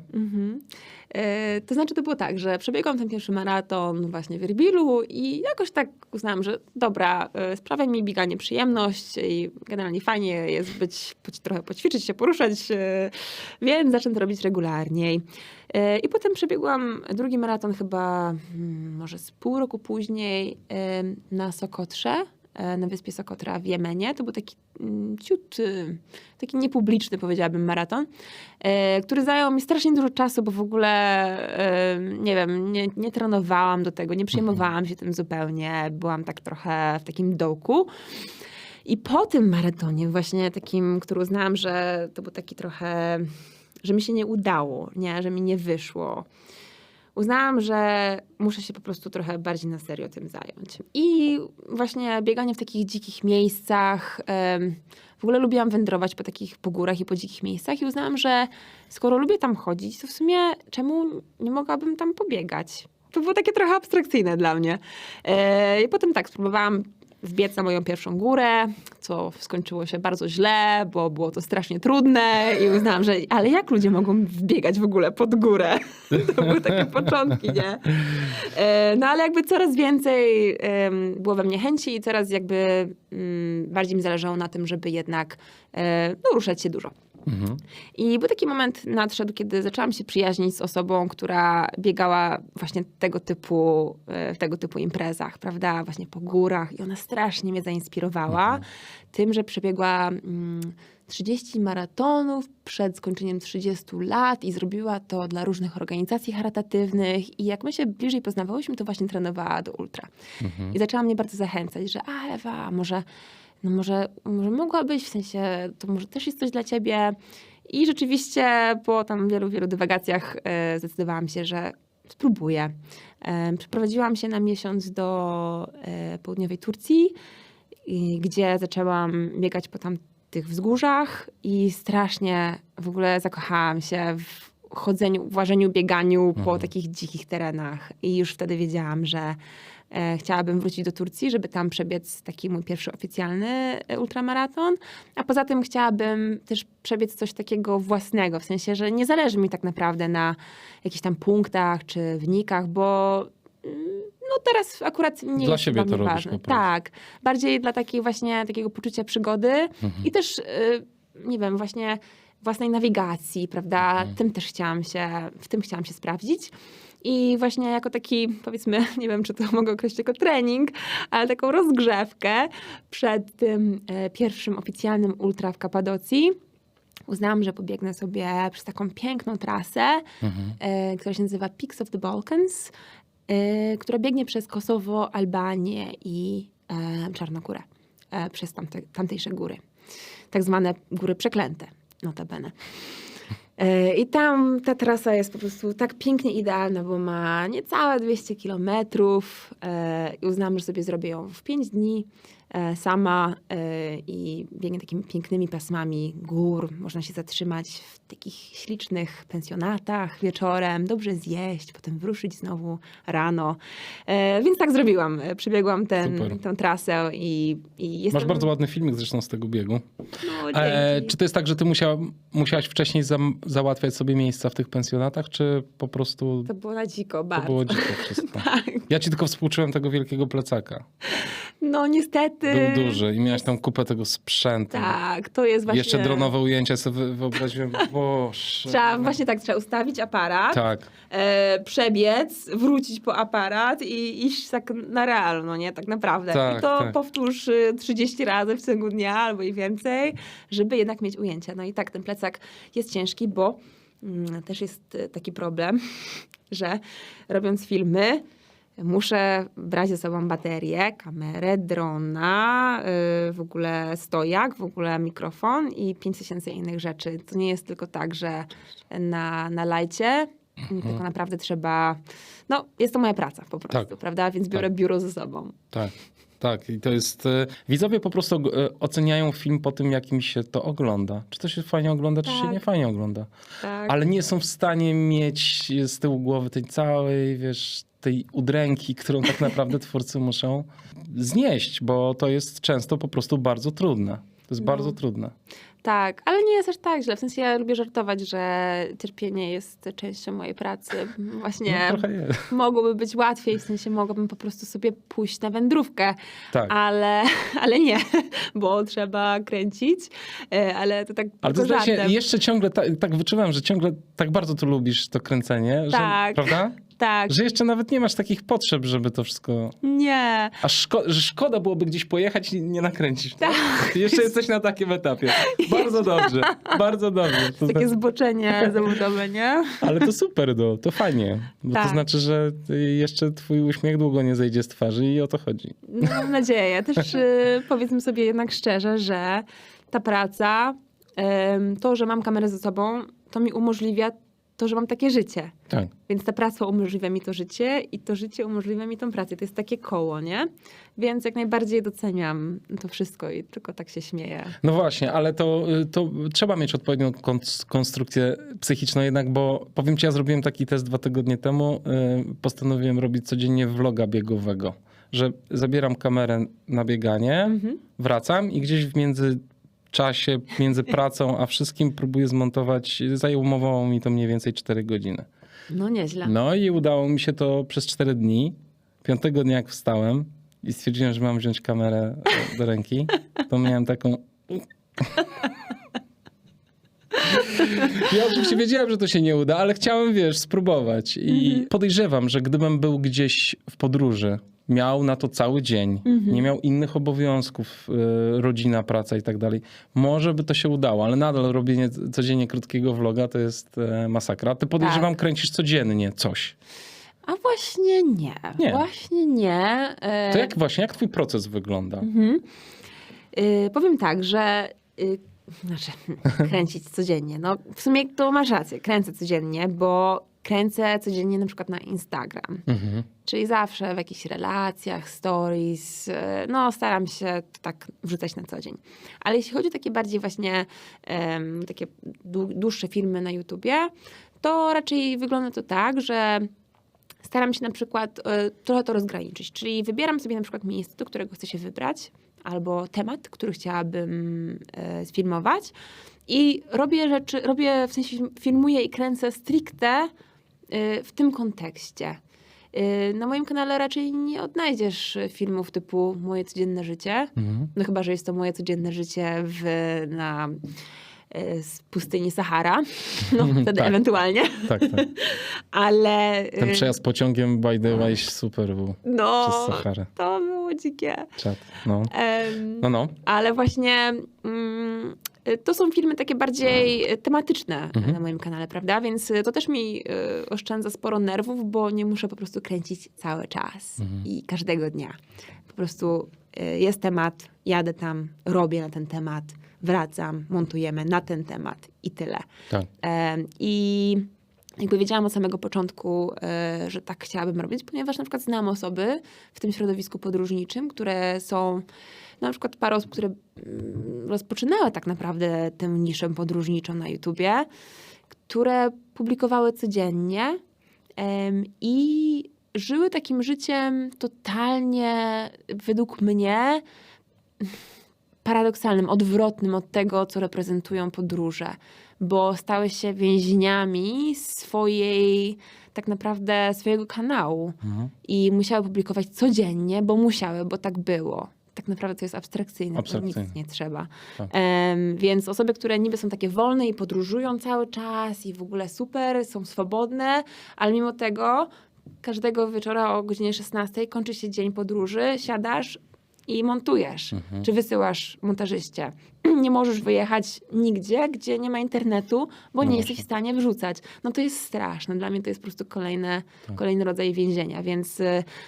To znaczy, to było tak, że przebiegłam ten pierwszy maraton właśnie w Irbilu i jakoś tak uznałam, że dobra, sprawia mi bieganie przyjemność i generalnie fajnie jest trochę poćwiczyć się, poruszać, więc zacznę to robić regularniej. I potem przebiegłam drugi maraton chyba może z pół roku później na Sokotrze, na wyspie Sokotra w Jemenie. To był taki taki niepubliczny, powiedziałabym, maraton, który zajął mi strasznie dużo czasu, bo w ogóle, nie wiem, nie trenowałam do tego, nie przejmowałam się tym zupełnie. Byłam tak trochę w takim dołku. I po tym maratonie właśnie takim, który uznałam, że to był taki trochę, że mi się nie udało, nie? Że mi nie wyszło. uznałam, że muszę się po prostu trochę bardziej na serio tym zająć. I właśnie bieganie w takich dzikich miejscach, w ogóle lubiłam wędrować po górach i po dzikich miejscach i uznałam, że skoro lubię tam chodzić, to w sumie czemu nie mogłabym tam pobiegać? To było takie trochę abstrakcyjne dla mnie. I potem tak, spróbowałam wbiec na moją pierwszą górę, co skończyło się bardzo źle, bo było to strasznie trudne i uznałam, że ale jak ludzie mogą wbiegać w ogóle pod górę? To były takie początki, nie? No ale jakby coraz więcej było we mnie chęci i coraz jakby bardziej mi zależało na tym, żeby jednak ruszać się dużo. I był taki moment nadszedł, kiedy zaczęłam się przyjaźnić z osobą, która biegała właśnie w tego typu imprezach, prawda? Właśnie po górach. I ona strasznie mnie zainspirowała tym, że przebiegła 30 maratonów przed skończeniem 30 lat i zrobiła to dla różnych organizacji charytatywnych. I jak my się bliżej poznawałyśmy, to właśnie trenowała do ultra. I zaczęła mnie bardzo zachęcać, że Ewa, może mogłabyś, w sensie, to może też jest coś dla ciebie. I rzeczywiście po tam wielu dywagacjach zdecydowałam się, że spróbuję. Przeprowadziłam się na miesiąc do południowej Turcji, gdzie zaczęłam biegać po tamtych wzgórzach i strasznie w ogóle zakochałam się w chodzeniu, w łażeniu, bieganiu po takich dzikich terenach. I już wtedy wiedziałam, że chciałabym wrócić do Turcji, żeby tam przebiec taki mój pierwszy oficjalny ultramaraton. A poza tym chciałabym też przebiec coś takiego własnego, w sensie, że nie zależy mi tak naprawdę na jakichś tam punktach czy wynikach, bo no teraz akurat nie dla jest siebie dla to mnie robisz ważne. po prostu. Tak, bardziej dla takiej właśnie takiego poczucia przygody i też, nie wiem, właśnie własnej nawigacji, prawda? W tym chciałam się sprawdzić. I właśnie jako taki, powiedzmy, nie wiem, czy to mogę określić jako trening, ale taką rozgrzewkę przed tym pierwszym oficjalnym ultra w Kapadocji uznałam, że pobiegnę sobie przez taką piękną trasę, która się nazywa Peaks of the Balkans, która biegnie przez Kosowo, Albanię i Czarnogórę, przez tamtejsze góry. Tak zwane góry przeklęte, notabene. I tam ta trasa jest po prostu tak pięknie idealna, bo ma niecałe 200 kilometrów i uznałam, że sobie zrobię ją w 5 dni sama i biegnie takimi pięknymi pasmami gór. Można się zatrzymać w takich ślicznych pensjonatach wieczorem, dobrze zjeść, potem wyruszyć znowu rano. Więc tak zrobiłam. Przebiegłam tę trasę i jestem... Masz bardzo ładny filmik zresztą z tego biegu. No, dzięki. Czy to jest tak, że ty musiałaś wcześniej załatwiać sobie miejsca w tych pensjonatach, czy po prostu... To było na dziko, bardzo. To było dziko wszystko. Tak. Ja ci tylko współczułem tego wielkiego plecaka. No niestety. Był duży i miałeś tam kupę tego sprzętu. Tak, to jest właśnie... Jeszcze dronowe ujęcia sobie wyobraziłem. Boże. Trzeba ustawić aparat, Tak. przebiec, wrócić po aparat i iść tak na realno, nie? Tak naprawdę. Tak, I to tak. powtórz 30 razy w ciągu dnia albo i więcej, żeby jednak mieć ujęcia. No i tak, ten plecak jest ciężki, bo też jest taki problem, że robiąc filmy, muszę brać ze sobą baterię, kamerę, drona, w ogóle stojak, w ogóle mikrofon i 5000 innych rzeczy. To nie jest tylko tak, że na lajcie, tylko naprawdę trzeba... No, jest to moja praca po prostu, Tak. prawda? Więc biorę biuro ze sobą. Tak. Tak, i to jest... Widzowie po prostu oceniają film po tym, jak im się to ogląda. Czy to się fajnie ogląda, czy się Tak. nie fajnie ogląda. Tak. Ale nie są w stanie mieć z tyłu głowy tej całej, tej udręki, którą tak naprawdę twórcy muszą znieść, bo to jest często po prostu bardzo trudne. To jest bardzo trudne. Tak, ale nie jest aż tak źle. W sensie ja lubię żartować, że cierpienie jest częścią mojej pracy. Właśnie No, trochę jest. mogłoby być łatwiej, w sensie mogłabym po prostu sobie pójść na wędrówkę, Tak. ale nie, bo trzeba kręcić, ale to tak Ale to tylko zdaje się, żartem. jeszcze ciągle tak wyczuwam, że ciągle tak bardzo tu lubisz to kręcenie, Tak. że, prawda? Tak, Że jeszcze nawet nie masz takich potrzeb, żeby to wszystko... nie. A że szkoda byłoby gdzieś pojechać i nie nakręcić. Tak. Jeszcze jesteś na takim etapie. Bardzo dobrze, bardzo dobrze. To Takie zboczenie zawodowe, nie? Ale to super, to fajnie. Bo Tak. to znaczy, że jeszcze twój uśmiech długo nie zejdzie z twarzy i o to chodzi. No, mam nadzieję. Też powiedzmy sobie jednak szczerze, że ta praca, to, że mam kamerę ze sobą, to mi umożliwia to, że mam takie życie. Tak. Więc ta praca umożliwia mi to życie i to życie umożliwia mi tą pracę. To jest takie koło, nie? Więc jak najbardziej doceniam to wszystko i tylko tak się śmieję. No właśnie, ale to trzeba mieć odpowiednią konstrukcję psychiczną jednak, bo powiem ci, ja zrobiłem taki test 2 tygodnie temu. Postanowiłem robić codziennie vloga biegowego, że zabieram kamerę na bieganie, wracam i gdzieś w międzyczasie, między pracą a wszystkim próbuję zmontować. Zajmowało mi to mniej więcej 4 godziny. No nieźle. No i udało mi się to przez 4 dni. 5 dnia jak wstałem i stwierdziłem, że mam wziąć kamerę do ręki, to miałem taką... Ja oczywiście wiedziałem, że to się nie uda, ale chciałem, spróbować. I podejrzewam, że gdybym był gdzieś w podróży, miał na to cały dzień, nie miał innych obowiązków, rodzina, praca i tak dalej, może by to się udało, ale nadal robienie codziennie krótkiego vloga to jest masakra. Ty podejrzewam, kręcisz codziennie coś. A właśnie nie. Nie. Właśnie nie. To jak twój proces wygląda? Powiem tak, że kręcić codziennie. No w sumie to masz rację, kręcę codziennie, bo kręcę codziennie na przykład na Instagram. Czyli zawsze w jakichś relacjach, stories, no staram się to tak wrzucać na co dzień. Ale jeśli chodzi o takie bardziej właśnie takie dłuższe filmy na YouTubie, to raczej wygląda to tak, że staram się na przykład trochę to rozgraniczyć. Czyli wybieram sobie na przykład miejsce, do którego chcę się wybrać, albo temat, który chciałabym sfilmować i robię, w sensie filmuję i kręcę stricte w tym kontekście. Na moim kanale raczej nie odnajdziesz filmów typu moje codzienne życie. No chyba, że jest to moje codzienne życie z pustyni Sahara. No wtedy Tak. ewentualnie. Tak. Ale... Ten przejazd pociągiem by the way super był No, przez Saharę. to było dzikie. Czad. No. Ale właśnie to są filmy takie bardziej tematyczne na moim kanale, prawda? Więc to też mi oszczędza sporo nerwów, bo nie muszę po prostu kręcić cały czas i każdego dnia. Po prostu jest temat, jadę tam, robię na ten temat, wracam, montujemy na ten temat i tyle. Tak. I jakby wiedziałam od samego początku, że tak chciałabym robić, ponieważ na przykład znam osoby w tym środowisku podróżniczym, które są, na przykład parę osób, które rozpoczynały tak naprawdę tę niszę podróżniczą na YouTubie, które publikowały codziennie i żyły takim życiem totalnie, według mnie, paradoksalnym, odwrotnym od tego, co reprezentują podróże, bo stały się więźniami tak naprawdę swojego kanału i musiały publikować codziennie, bo tak było. Tak naprawdę to jest abstrakcyjne, to nic nie trzeba. Tak. Więc osoby, które niby są takie wolne i podróżują cały czas i w ogóle super, są swobodne, ale mimo tego każdego wieczora o godzinie 16 kończy się dzień podróży, siadasz i montujesz, czy wysyłasz montażyście. Nie możesz wyjechać nigdzie, gdzie nie ma internetu, bo nie jesteś w stanie wrzucać. No to jest straszne. Dla mnie to jest po prostu kolejny rodzaj więzienia, więc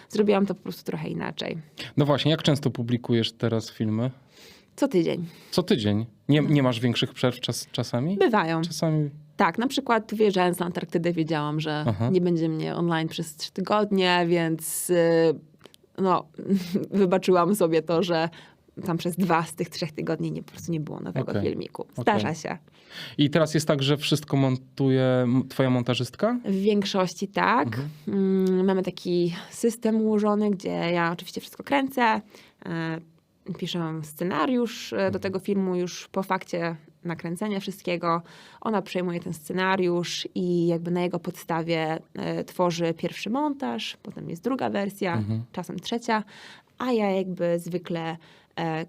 zrobiłam to po prostu trochę inaczej. No właśnie, jak często publikujesz teraz filmy? Co tydzień. Co tydzień? Nie masz większych przerw czasami? Bywają. Czasami. Tak, na przykład wyjeżdżając na Antarktydę wiedziałam, że nie będzie mnie online przez 3 tygodnie, więc wybaczyłam sobie to, że tam przez 2 z tych 3 tygodni po prostu nie było nowego filmiku. Zdarza się. I teraz jest tak, że wszystko montuje twoja montażystka? W większości tak. Mamy taki system ułożony, gdzie ja oczywiście wszystko kręcę, piszę scenariusz do tego filmu już po fakcie nakręcenia wszystkiego. Ona przejmuje ten scenariusz i jakby na jego podstawie tworzy pierwszy montaż, potem jest druga wersja, czasem trzecia, a ja jakby zwykle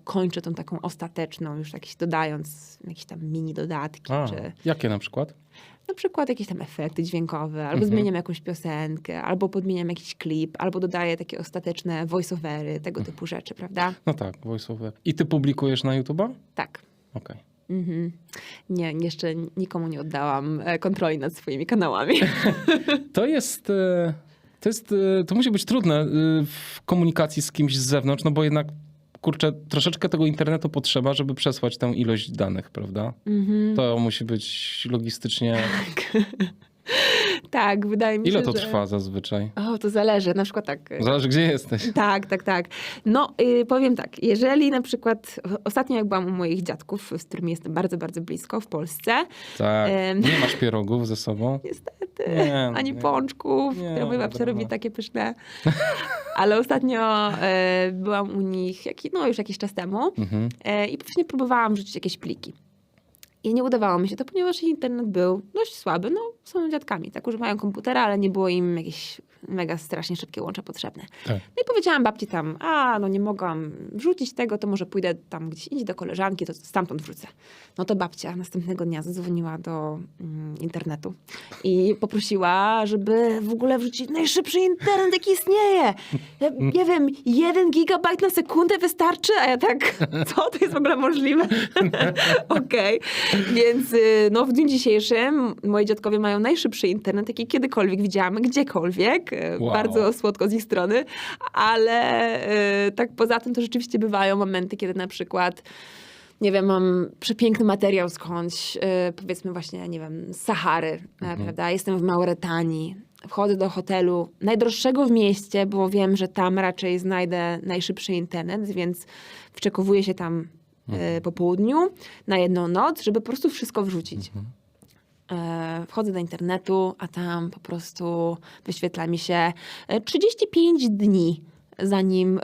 kończę tą taką ostateczną, już dodając jakieś tam mini dodatki. Jakie na przykład? Na przykład jakieś tam efekty dźwiękowe, albo zmieniam jakąś piosenkę, albo podmieniam jakiś klip, albo dodaję takie ostateczne voice-overy, tego typu rzeczy, prawda? No tak, voice-over. I ty publikujesz na YouTube'a? Tak. Okej. Nie, jeszcze nikomu nie oddałam kontroli nad swoimi kanałami. To musi być trudne w komunikacji z kimś z zewnątrz, no bo jednak, kurczę, troszeczkę tego internetu potrzeba, żeby przesłać tę ilość danych, prawda? To musi być logistycznie Tak, wydaje mi się, Ile to że... trwa zazwyczaj? O, to zależy. Na przykład tak. Zależy, gdzie jesteś. Tak. No, powiem tak, jeżeli na przykład ostatnio jak byłam u moich dziadków, z którymi jestem bardzo, bardzo blisko w Polsce, Tak. Nie masz pierogów ze sobą? niestety, Nie, ani nie. pączków, Nie, które moja babcia brawo. robi takie pyszne. Ale ostatnio byłam u nich już jakiś czas temu Mhm. i właśnie próbowałam wrzucić jakieś pliki. I nie udawało mi się to, ponieważ internet był dość słaby. No, są dziadkami, tak, używają komputera, ale nie było im jakieś mega strasznie szybkie łącza potrzebne. Tak. No i powiedziałam babci tam, no nie mogłam wrzucić tego, to może pójdę tam gdzieś indziej do koleżanki, to stamtąd wrzucę. No to babcia następnego dnia zadzwoniła do internetu i poprosiła, żeby w ogóle wrzucić najszybszy internet, jaki istnieje. Ja nie wiem, 1 gigabajt na sekundę wystarczy? A ja tak, co? To jest w ogóle możliwe? Okej. Więc no, w dniu dzisiejszym moi dziadkowie mają najszybszy internet, jaki kiedykolwiek widziałam, gdziekolwiek. Wow. Bardzo słodko z ich strony, ale tak poza tym to rzeczywiście bywają momenty, kiedy na przykład nie wiem, mam przepiękny materiał skądś, powiedzmy właśnie, nie wiem, z Sahary, prawda? Jestem w Mauretanii, wchodzę do hotelu najdroższego w mieście, bo wiem, że tam raczej znajdę najszybszy internet, więc wczekowuję się tam po południu na jedną noc, żeby po prostu wszystko wrzucić. Wchodzę do internetu, a tam po prostu wyświetla mi się 35 dni, zanim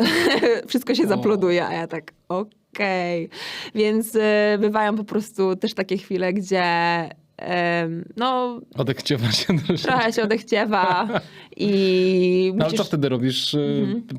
wszystko się zaploduje, a ja tak okej. Więc bywają po prostu też takie chwile, gdzie no Odechciewa się troszeczkę. trochę się odechciewa i No, ale musisz... co wtedy robisz?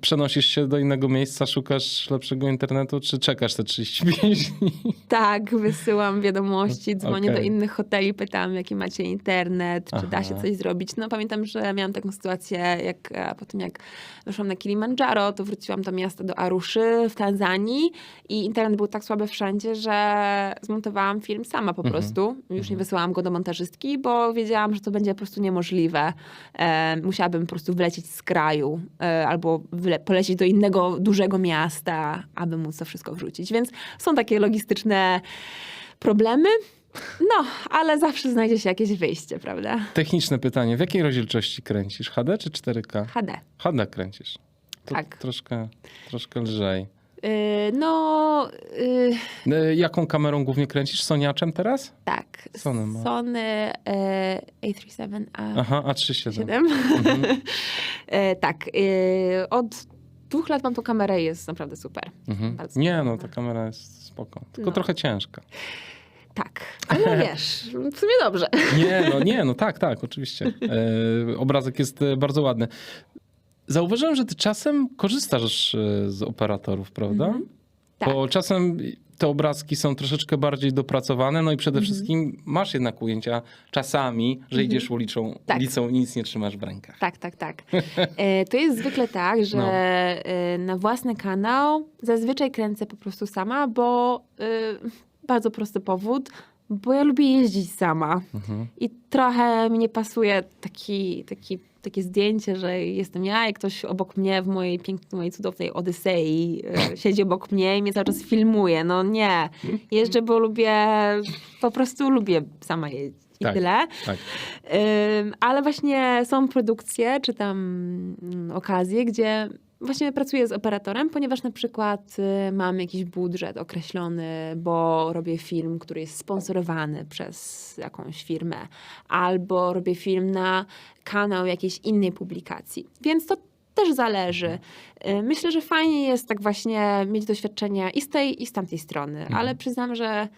Przenosisz się do innego miejsca, szukasz lepszego internetu, czy czekasz te 35 dni? Tak, wysyłam wiadomości, dzwonię do Okej. innych hoteli, pytam, jaki macie internet, czy da się Aha. coś zrobić. No pamiętam, że miałam taką sytuację, po tym jak weszłam na Kilimandżaro, to wróciłam do miasta, do Aruszy w Tanzanii i internet był tak słaby wszędzie, że zmontowałam film sama po prostu. Już nie wysyłałam go do montażystki, bo wiedziałam, że to będzie po prostu niemożliwe. Musiałabym po prostu wylecieć z kraju albo polecieć do innego dużego miasta, aby móc to wszystko wrzucić. Więc są takie logistyczne problemy. No, ale zawsze znajdzie się jakieś wyjście, prawda? Techniczne pytanie. W jakiej rozdzielczości kręcisz? HD czy 4K? HD. HD kręcisz. To Tak. troszkę lżej. Jaką kamerą głównie kręcisz? Soniaczem teraz? Tak. Sony ma. Sony A37, Aha, A37. 7. Tak. Od 2 lat mam tą kamerę i jest naprawdę super. Bardzo Nie, fajna. no ta kamera jest spoko. Tylko No. trochę ciężka. Tak. Ale wiesz, w sumie dobrze. Nie, tak, oczywiście. Obrazek jest bardzo ładny. Zauważyłem, że ty czasem korzystasz z operatorów, prawda? Tak. Bo czasem te obrazki są troszeczkę bardziej dopracowane, no i przede wszystkim masz jednak ujęcia czasami, że idziesz ulicą Tak. i nic nie trzymasz w rękach. Tak. To jest zwykle tak, że No. na własny kanał zazwyczaj kręcę po prostu sama, bo bardzo prosty powód, bo ja lubię jeździć sama. I trochę mi nie pasuje takie zdjęcie, że jestem ja i ktoś obok mnie w mojej pięknej, mojej cudownej Odysei siedzi obok mnie i mnie cały czas filmuje. No nie. Jeżdżę, bo po prostu lubię sama jeździć. I Tak. tyle. Tak. Ale właśnie są produkcje, czy tam okazje, gdzie właśnie pracuję z operatorem, ponieważ na przykład mam jakiś budżet określony, bo robię film, który jest sponsorowany przez jakąś firmę, albo robię film na kanał jakiejś innej publikacji. Więc to też zależy. Myślę, że fajnie jest tak właśnie mieć doświadczenia i z tej, i z tamtej strony, ale przyznam, że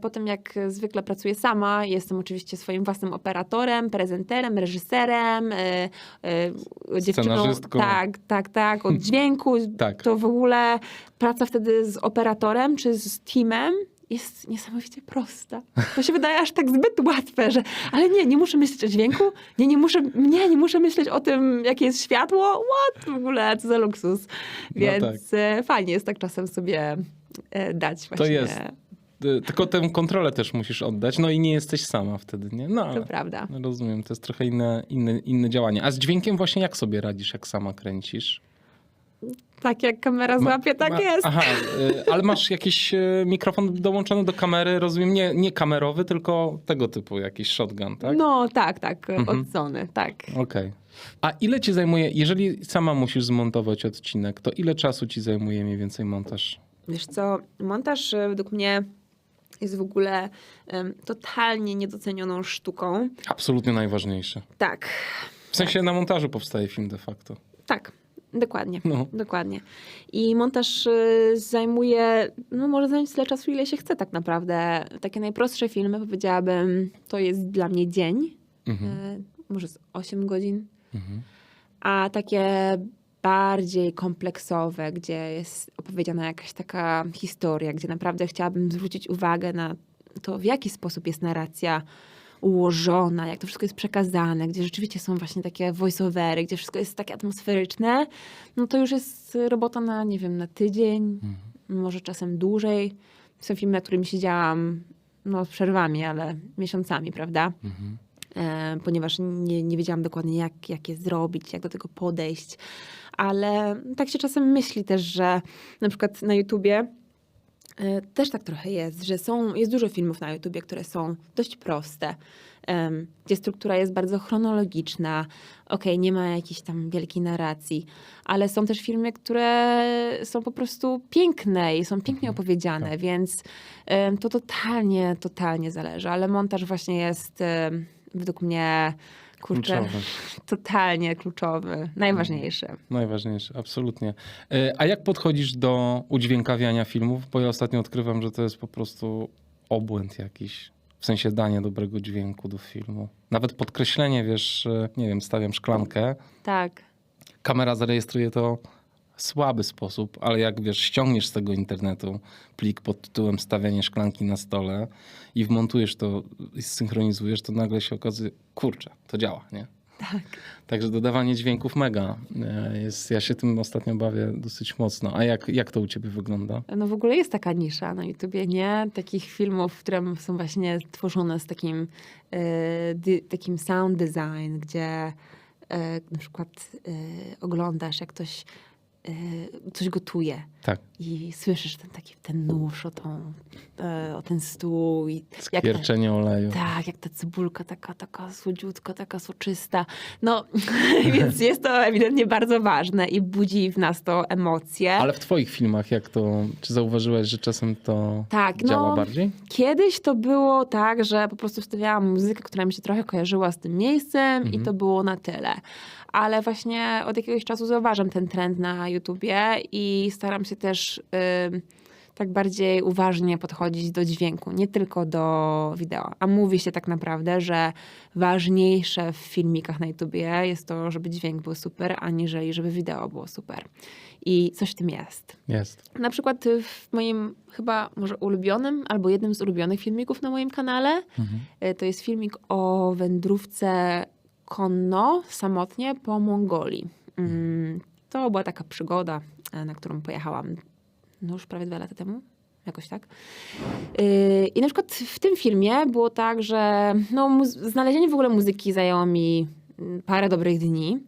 po tym jak zwykle pracuję sama, jestem oczywiście swoim własnym operatorem, prezenterem, reżyserem, dziewczyną. Scenarzystką. Tak, od dźwięku. Tak. To w ogóle praca wtedy z operatorem czy z teamem jest niesamowicie prosta. To się wydaje aż tak zbyt łatwe, że ale nie muszę myśleć o dźwięku, nie muszę myśleć o tym, jakie jest światło. What? W ogóle, co za luksus. Więc fajnie jest tak czasem sobie dać właśnie. To jest. Tylko tę kontrolę też musisz oddać, no i nie jesteś sama wtedy, nie? No, ale To prawda. rozumiem, to jest trochę inne działanie. A z dźwiękiem właśnie jak sobie radzisz, jak sama kręcisz? Tak jak kamera złapie, tak jest. Aha, ale masz jakiś mikrofon dołączony do kamery, rozumiem, nie kamerowy, tylko tego typu jakiś shotgun, tak? No tak, od Sony, tak. Okej. A ile ci zajmuje, jeżeli sama musisz zmontować odcinek, to ile czasu ci zajmuje mniej więcej montaż? Wiesz co, montaż według mnie jest w ogóle totalnie niedocenioną sztuką. Absolutnie najważniejsze. Tak, W sensie na montażu powstaje film de facto. tak, dokładnie. No. Dokładnie. I montaż zajmuje, no może zająć tyle czasu, ile się chce tak naprawdę. Takie najprostsze filmy, powiedziałabym, to jest dla mnie dzień. Może z 8 godzin. A takie bardziej kompleksowe, gdzie jest opowiedziana jakaś taka historia, gdzie naprawdę chciałabym zwrócić uwagę na to, w jaki sposób jest narracja ułożona, jak to wszystko jest przekazane, gdzie rzeczywiście są właśnie takie voice-overy, gdzie wszystko jest takie atmosferyczne, no to już jest robota na, nie wiem, na tydzień, może czasem dłużej. Są filmy, na którymi siedziałam, no z przerwami, ale miesiącami, prawda? Ponieważ nie wiedziałam dokładnie, jak je zrobić, jak do tego podejść. Ale tak się czasem myśli też, że na przykład na YouTubie też tak trochę jest, że jest dużo filmów na YouTubie, które są dość proste, gdzie struktura jest bardzo chronologiczna. Okej, nie ma jakiejś tam wielkiej narracji, ale są też filmy, które są po prostu piękne i są pięknie opowiedziane, więc to totalnie zależy. Ale montaż właśnie jest według mnie, kurczę, Kluczowe. totalnie kluczowy, najważniejszy. Najważniejsze, absolutnie. A jak podchodzisz do udźwiękawiania filmów? Bo ja ostatnio odkrywam, że to jest po prostu obłęd jakiś. W sensie danie dobrego dźwięku do filmu. Nawet podkreślenie, wiesz, nie wiem, stawiam szklankę, Tak. kamera zarejestruje to w słaby sposób, ale jak wiesz, ściągniesz z tego internetu plik pod tytułem stawianie szklanki na stole i wmontujesz to i zsynchronizujesz, to nagle się okazuje, kurczę, to działa, nie? Tak. Także dodawanie dźwięków mega jest, ja się tym ostatnio bawię dosyć mocno. A jak to u ciebie wygląda? No w ogóle jest taka nisza na YouTubie, nie? Takich filmów, które są właśnie tworzone z takim sound design, gdzie na przykład oglądasz, jak ktoś coś gotuje Tak, i słyszysz ten nóż o ten stół. I jak skierczenie oleju. tak, jak ta cebulka taka słodziutka, taka soczysta. No, więc jest to ewidentnie bardzo ważne i budzi w nas to emocje. Ale w twoich filmach jak to, czy zauważyłeś, że czasem to Tak, działa bardziej? Kiedyś to było tak, że po prostu wstawiałam muzykę, która mi się trochę kojarzyła z tym miejscem i to było na tyle. Ale właśnie od jakiegoś czasu zauważam ten trend na YouTubie i staram się też tak bardziej uważnie podchodzić do dźwięku, nie tylko do wideo. A mówi się tak naprawdę, że ważniejsze w filmikach na YouTubie jest to, żeby dźwięk był super, aniżeli żeby wideo było super. I coś w tym jest. Jest. Na przykład w moim chyba może ulubionym, albo jednym z ulubionych filmików na moim kanale, to jest filmik o wędrówce konno, samotnie po Mongolii. To była taka przygoda, na którą pojechałam no już prawie 2 lata temu. Jakoś tak. I na przykład w tym filmie było tak, że no, znalezienie w ogóle muzyki zajęło mi parę dobrych dni,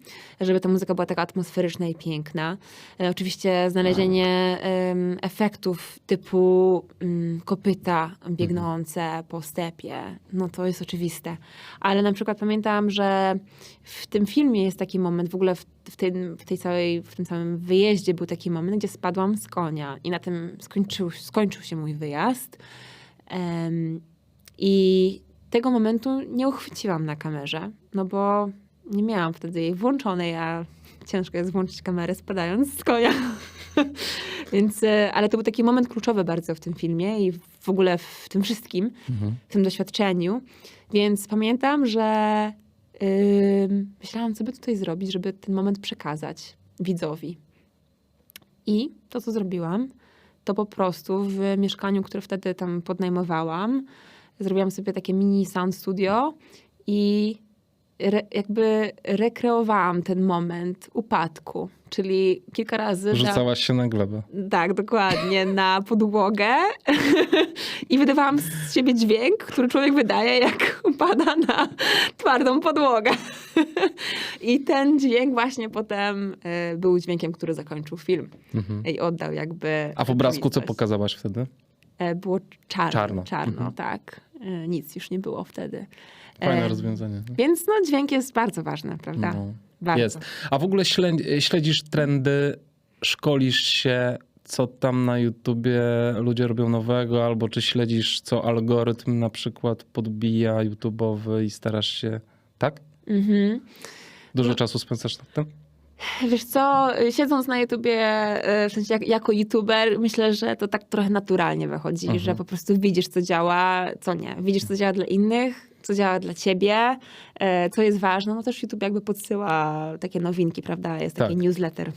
żeby ta muzyka była taka atmosferyczna i piękna. Oczywiście znalezienie efektów typu kopyta biegnące po stepie, no to jest oczywiste. Ale na przykład pamiętam, że w tym filmie jest taki moment, w ogóle w tym całym wyjeździe był taki moment, gdzie spadłam z konia i na tym skończył się mój wyjazd. I tego momentu nie uchwyciłam na kamerze, no bo nie miałam wtedy jej włączonej, a ciężko jest włączyć kamerę spadając z konia. Więc, ale to był taki moment kluczowy bardzo w tym filmie i w ogóle w tym wszystkim, w tym doświadczeniu. Więc pamiętam, że myślałam, co by tutaj zrobić, żeby ten moment przekazać widzowi. I to, co zrobiłam, to po prostu w mieszkaniu, które wtedy tam podnajmowałam, zrobiłam sobie takie mini sound studio i jakby rekreowałam ten moment upadku. Czyli kilka razy... Rzucałaś się na glebę. Tak, dokładnie, na podłogę i wydawałam z siebie dźwięk, który człowiek wydaje, jak upada na twardą podłogę. I ten dźwięk właśnie potem był dźwiękiem, który zakończył film i oddał jakby... A w obrazku co rzeczywistość. pokazałaś wtedy? Było czarno. Czarno. Tak. Nic już nie było wtedy. Fajne rozwiązanie. No. Więc no, dźwięk jest bardzo ważny, prawda? No. Bardzo. Jest. A w ogóle śledzisz trendy, szkolisz się, co tam na YouTubie ludzie robią nowego, albo czy śledzisz, co algorytm na przykład podbija YouTube'owy i starasz się, tak? Mhm. Dużo czasu spędzasz nad tym? Wiesz co, siedząc na YouTubie, w sensie jako YouTuber, myślę, że to tak trochę naturalnie wychodzi, że po prostu widzisz, co działa, co nie. Widzisz, co działa dla innych, co działa dla ciebie, co jest ważne. No też YouTube jakby podsyła takie nowinki, prawda? Jest taki newsletter.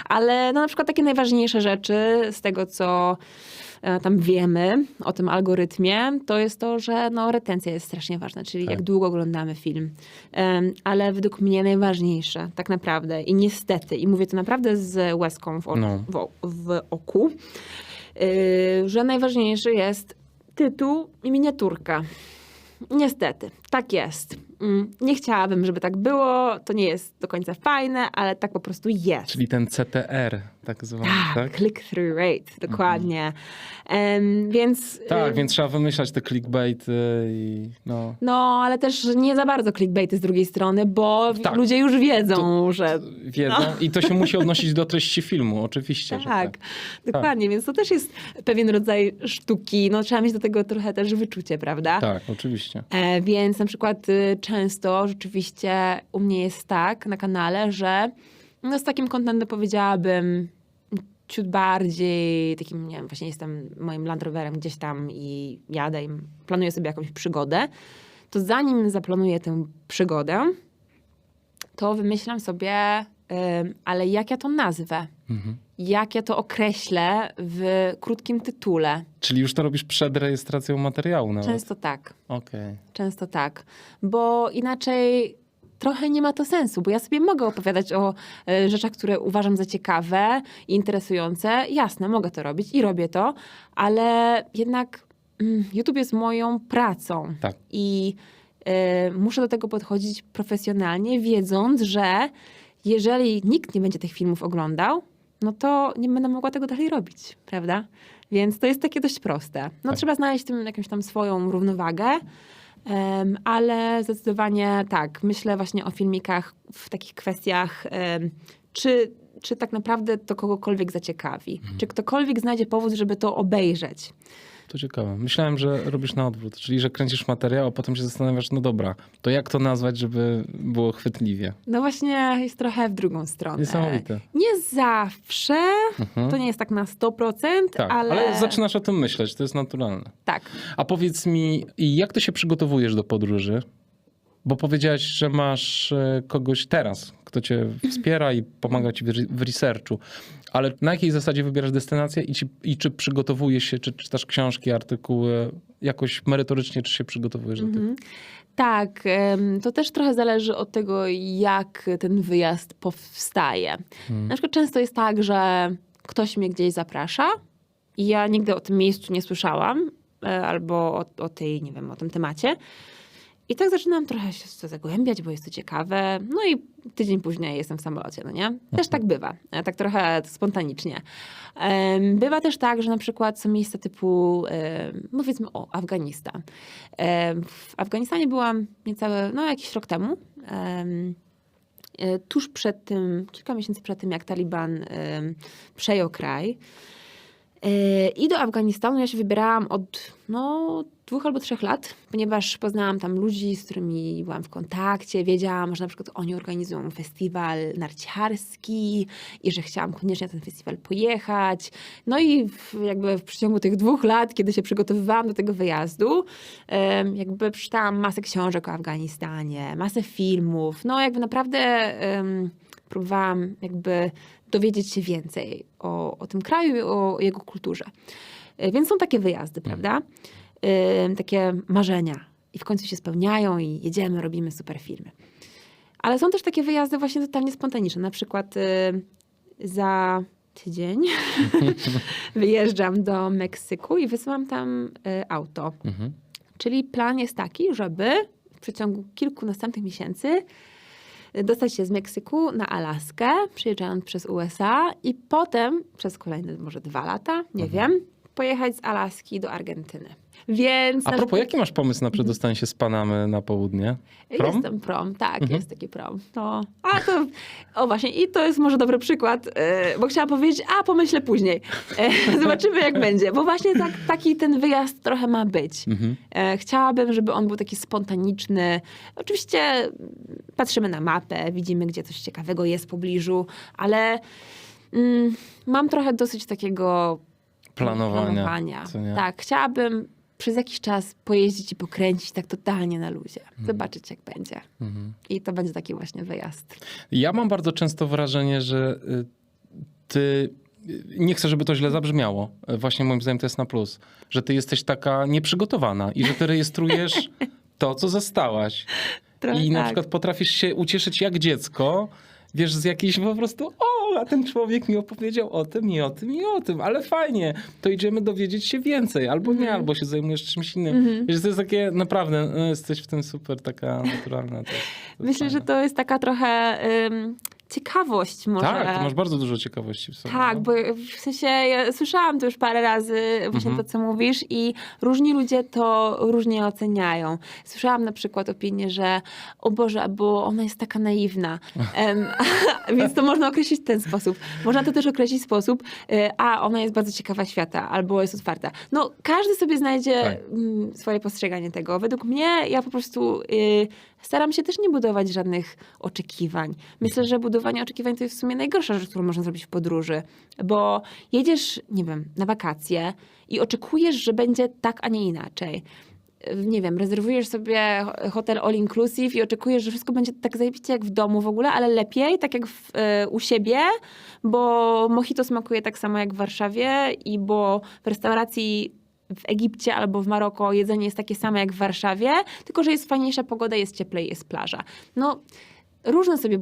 Ale no na przykład takie najważniejsze rzeczy z tego, co tam wiemy o tym algorytmie, to jest to, że no, retencja jest strasznie ważna, czyli jak długo oglądamy film. Ale według mnie najważniejsze tak naprawdę i niestety, i mówię to naprawdę z łezką w oku, że najważniejszy jest tytuł i miniaturka. Niestety, tak jest. Nie chciałabym, żeby tak było, to nie jest do końca fajne, ale tak po prostu jest. Czyli ten CTR tak zwany, tak? Click-through rate, dokładnie. Więc... Tak, więc trzeba wymyślać te clickbaity i no... No, ale też nie za bardzo clickbaity z drugiej strony, bo ludzie już wiedzą, że... Wiedzą i to się musi odnosić do treści filmu, oczywiście. Tak, dokładnie, więc to też jest pewien rodzaj sztuki. No, trzeba mieć do tego trochę też wyczucie, prawda? Tak, oczywiście. Więc na przykład często rzeczywiście u mnie jest tak na kanale, że no z takim contentem powiedziałabym ciut bardziej takim, nie wiem, właśnie jestem moim Land Roverem gdzieś tam i jadę i planuję sobie jakąś przygodę, to zanim zaplanuję tę przygodę, to wymyślam sobie, ale jak ja to nazwę? Jak ja to określę w krótkim tytule? Czyli już to robisz przed rejestracją materiału nawet? Często tak. Okej. Często tak, bo inaczej trochę nie ma to sensu, bo ja sobie mogę opowiadać o rzeczach, które uważam za ciekawe i interesujące. Jasne, mogę to robić i robię to, ale jednak YouTube jest moją pracą Tak. i muszę do tego podchodzić profesjonalnie, wiedząc, że jeżeli nikt nie będzie tych filmów oglądał, no to nie będę mogła tego dalej robić, prawda? Więc to jest takie dość proste. No trzeba znaleźć w tym jakąś tam swoją równowagę, ale zdecydowanie tak, myślę właśnie o filmikach w takich kwestiach, czy tak naprawdę to kogokolwiek zaciekawi. Czy ktokolwiek znajdzie powód, żeby to obejrzeć. To ciekawe. Myślałem, że robisz na odwrót, czyli że kręcisz materiał, a potem się zastanawiasz, no dobra, to jak to nazwać, żeby było chwytliwie? No właśnie jest trochę w drugą stronę. Niesamowite. Nie zawsze, to nie jest tak na 100%, Tak, ale zaczynasz o tym myśleć, to jest naturalne. tak. A powiedz mi, jak ty się przygotowujesz do podróży? Bo powiedziałaś, że masz kogoś teraz, kto cię wspiera i pomaga ci w researchu. Ale na jakiej zasadzie wybierasz destynację i czy przygotowujesz się, czy czytasz książki, artykuły jakoś merytorycznie, czy się przygotowujesz do tego? Tak, to też trochę zależy od tego, jak ten wyjazd powstaje. Na przykład często jest tak, że ktoś mnie gdzieś zaprasza i ja nigdy o tym miejscu nie słyszałam, albo o tej, nie wiem, o tym temacie. I tak zaczynam trochę się w to zagłębiać, bo jest to ciekawe. No i tydzień później jestem w samolocie, no nie? Też tak bywa. Tak trochę spontanicznie. Bywa też tak, że na przykład są miejsca typu, powiedzmy Afganistan. W Afganistanie byłam niecałe, jakiś rok temu. Tuż przed tym, kilka miesięcy przed tym, jak Taliban przejął kraj. I do Afganistanu ja się wybierałam od 2 albo 3 lat, ponieważ poznałam tam ludzi, z którymi byłam w kontakcie. Wiedziałam, że na przykład oni organizują festiwal narciarski i że chciałam koniecznie na ten festiwal pojechać. No i jakby w przeciągu tych 2 lat, kiedy się przygotowywałam do tego wyjazdu, jakby przeczytałam masę książek o Afganistanie, masę filmów. No jakby naprawdę próbowałam jakby dowiedzieć się więcej o tym kraju i o jego kulturze. Więc są takie wyjazdy, prawda? Takie marzenia. i w końcu się spełniają i jedziemy, robimy super filmy. Ale są też takie wyjazdy właśnie totalnie spontaniczne. Na przykład za tydzień wyjeżdżam do Meksyku i wysyłam tam auto. Czyli plan jest taki, żeby w przeciągu kilku następnych miesięcy dostać się z Meksyku na Alaskę, przejeżdżając przez USA i potem przez kolejne może 2 lata, nie wiem, pojechać z Alaski do Argentyny. Więc A propos, jaki masz pomysł na przedostanie się z Panamy na południe? Prom? Jestem prom, tak, jest taki prom. No, o właśnie, i to jest może dobry przykład, bo chciałam powiedzieć, pomyślę później. Zobaczymy, jak będzie, bo właśnie taki ten wyjazd trochę ma być. Chciałabym, żeby on był taki spontaniczny. Oczywiście patrzymy na mapę, widzimy, gdzie coś ciekawego jest w pobliżu, ale mam trochę dosyć takiego Planowania. Co nie? Tak, chciałabym przez jakiś czas pojeździć i pokręcić tak totalnie na luzie. Zobaczyć, jak będzie. I to będzie taki właśnie wyjazd. Ja mam bardzo często wrażenie, że ty... Nie chcę, żeby to źle zabrzmiało. Właśnie moim zdaniem to jest na plus. Że ty jesteś taka nieprzygotowana i że ty rejestrujesz to, co zastałaś. Trochę I na tak. przykład potrafisz się ucieszyć jak dziecko, wiesz, z jakiejś po prostu, a ten człowiek mi opowiedział o tym i o tym i o tym, ale fajnie, to idziemy dowiedzieć się więcej, albo nie, albo się zajmujesz czymś innym. Wiesz, to jest takie, naprawdę, jesteś w tym super taka naturalna. To jest Myślę, fajne. że to jest taka trochę ciekawość może. Tak, ty masz bardzo dużo ciekawości w sobie. Tak, no. bo w sensie ja słyszałam to już parę razy właśnie to, co mówisz i różni ludzie to różnie oceniają. Słyszałam na przykład opinię, że o Boże, bo ona jest taka naiwna. Więc to można określić w ten sposób. Można to też określić w sposób, ona jest bardzo ciekawa świata, albo jest otwarta. No, każdy sobie znajdzie Tak. swoje postrzeganie tego. Według mnie ja po prostu staram się też nie budować żadnych oczekiwań. Myślę, że budowanie oczekiwań to jest w sumie najgorsza rzecz, którą można zrobić w podróży. Bo jedziesz, nie wiem, na wakacje i oczekujesz, że będzie tak, a nie inaczej. Nie wiem, rezerwujesz sobie hotel all inclusive i oczekujesz, że wszystko będzie tak zajebiście jak w domu w ogóle, ale lepiej, tak jak u siebie, bo mojito smakuje tak samo jak w Warszawie i bo w restauracji w Egipcie albo w Maroko jedzenie jest takie same jak w Warszawie, tylko że jest fajniejsza pogoda, jest cieplej, jest plaża. No, różne sobie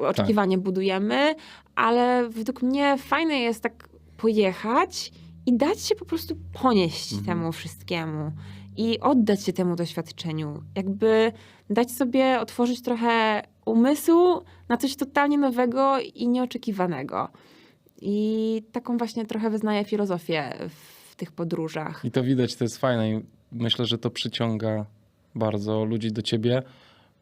oczekiwania budujemy, ale według mnie fajne jest tak pojechać i dać się po prostu ponieść temu wszystkiemu i oddać się temu doświadczeniu. Jakby dać sobie otworzyć trochę umysł na coś totalnie nowego i nieoczekiwanego. I taką właśnie trochę wyznaję filozofię w tych podróżach. I to widać, to jest fajne i myślę, że to przyciąga bardzo ludzi do ciebie.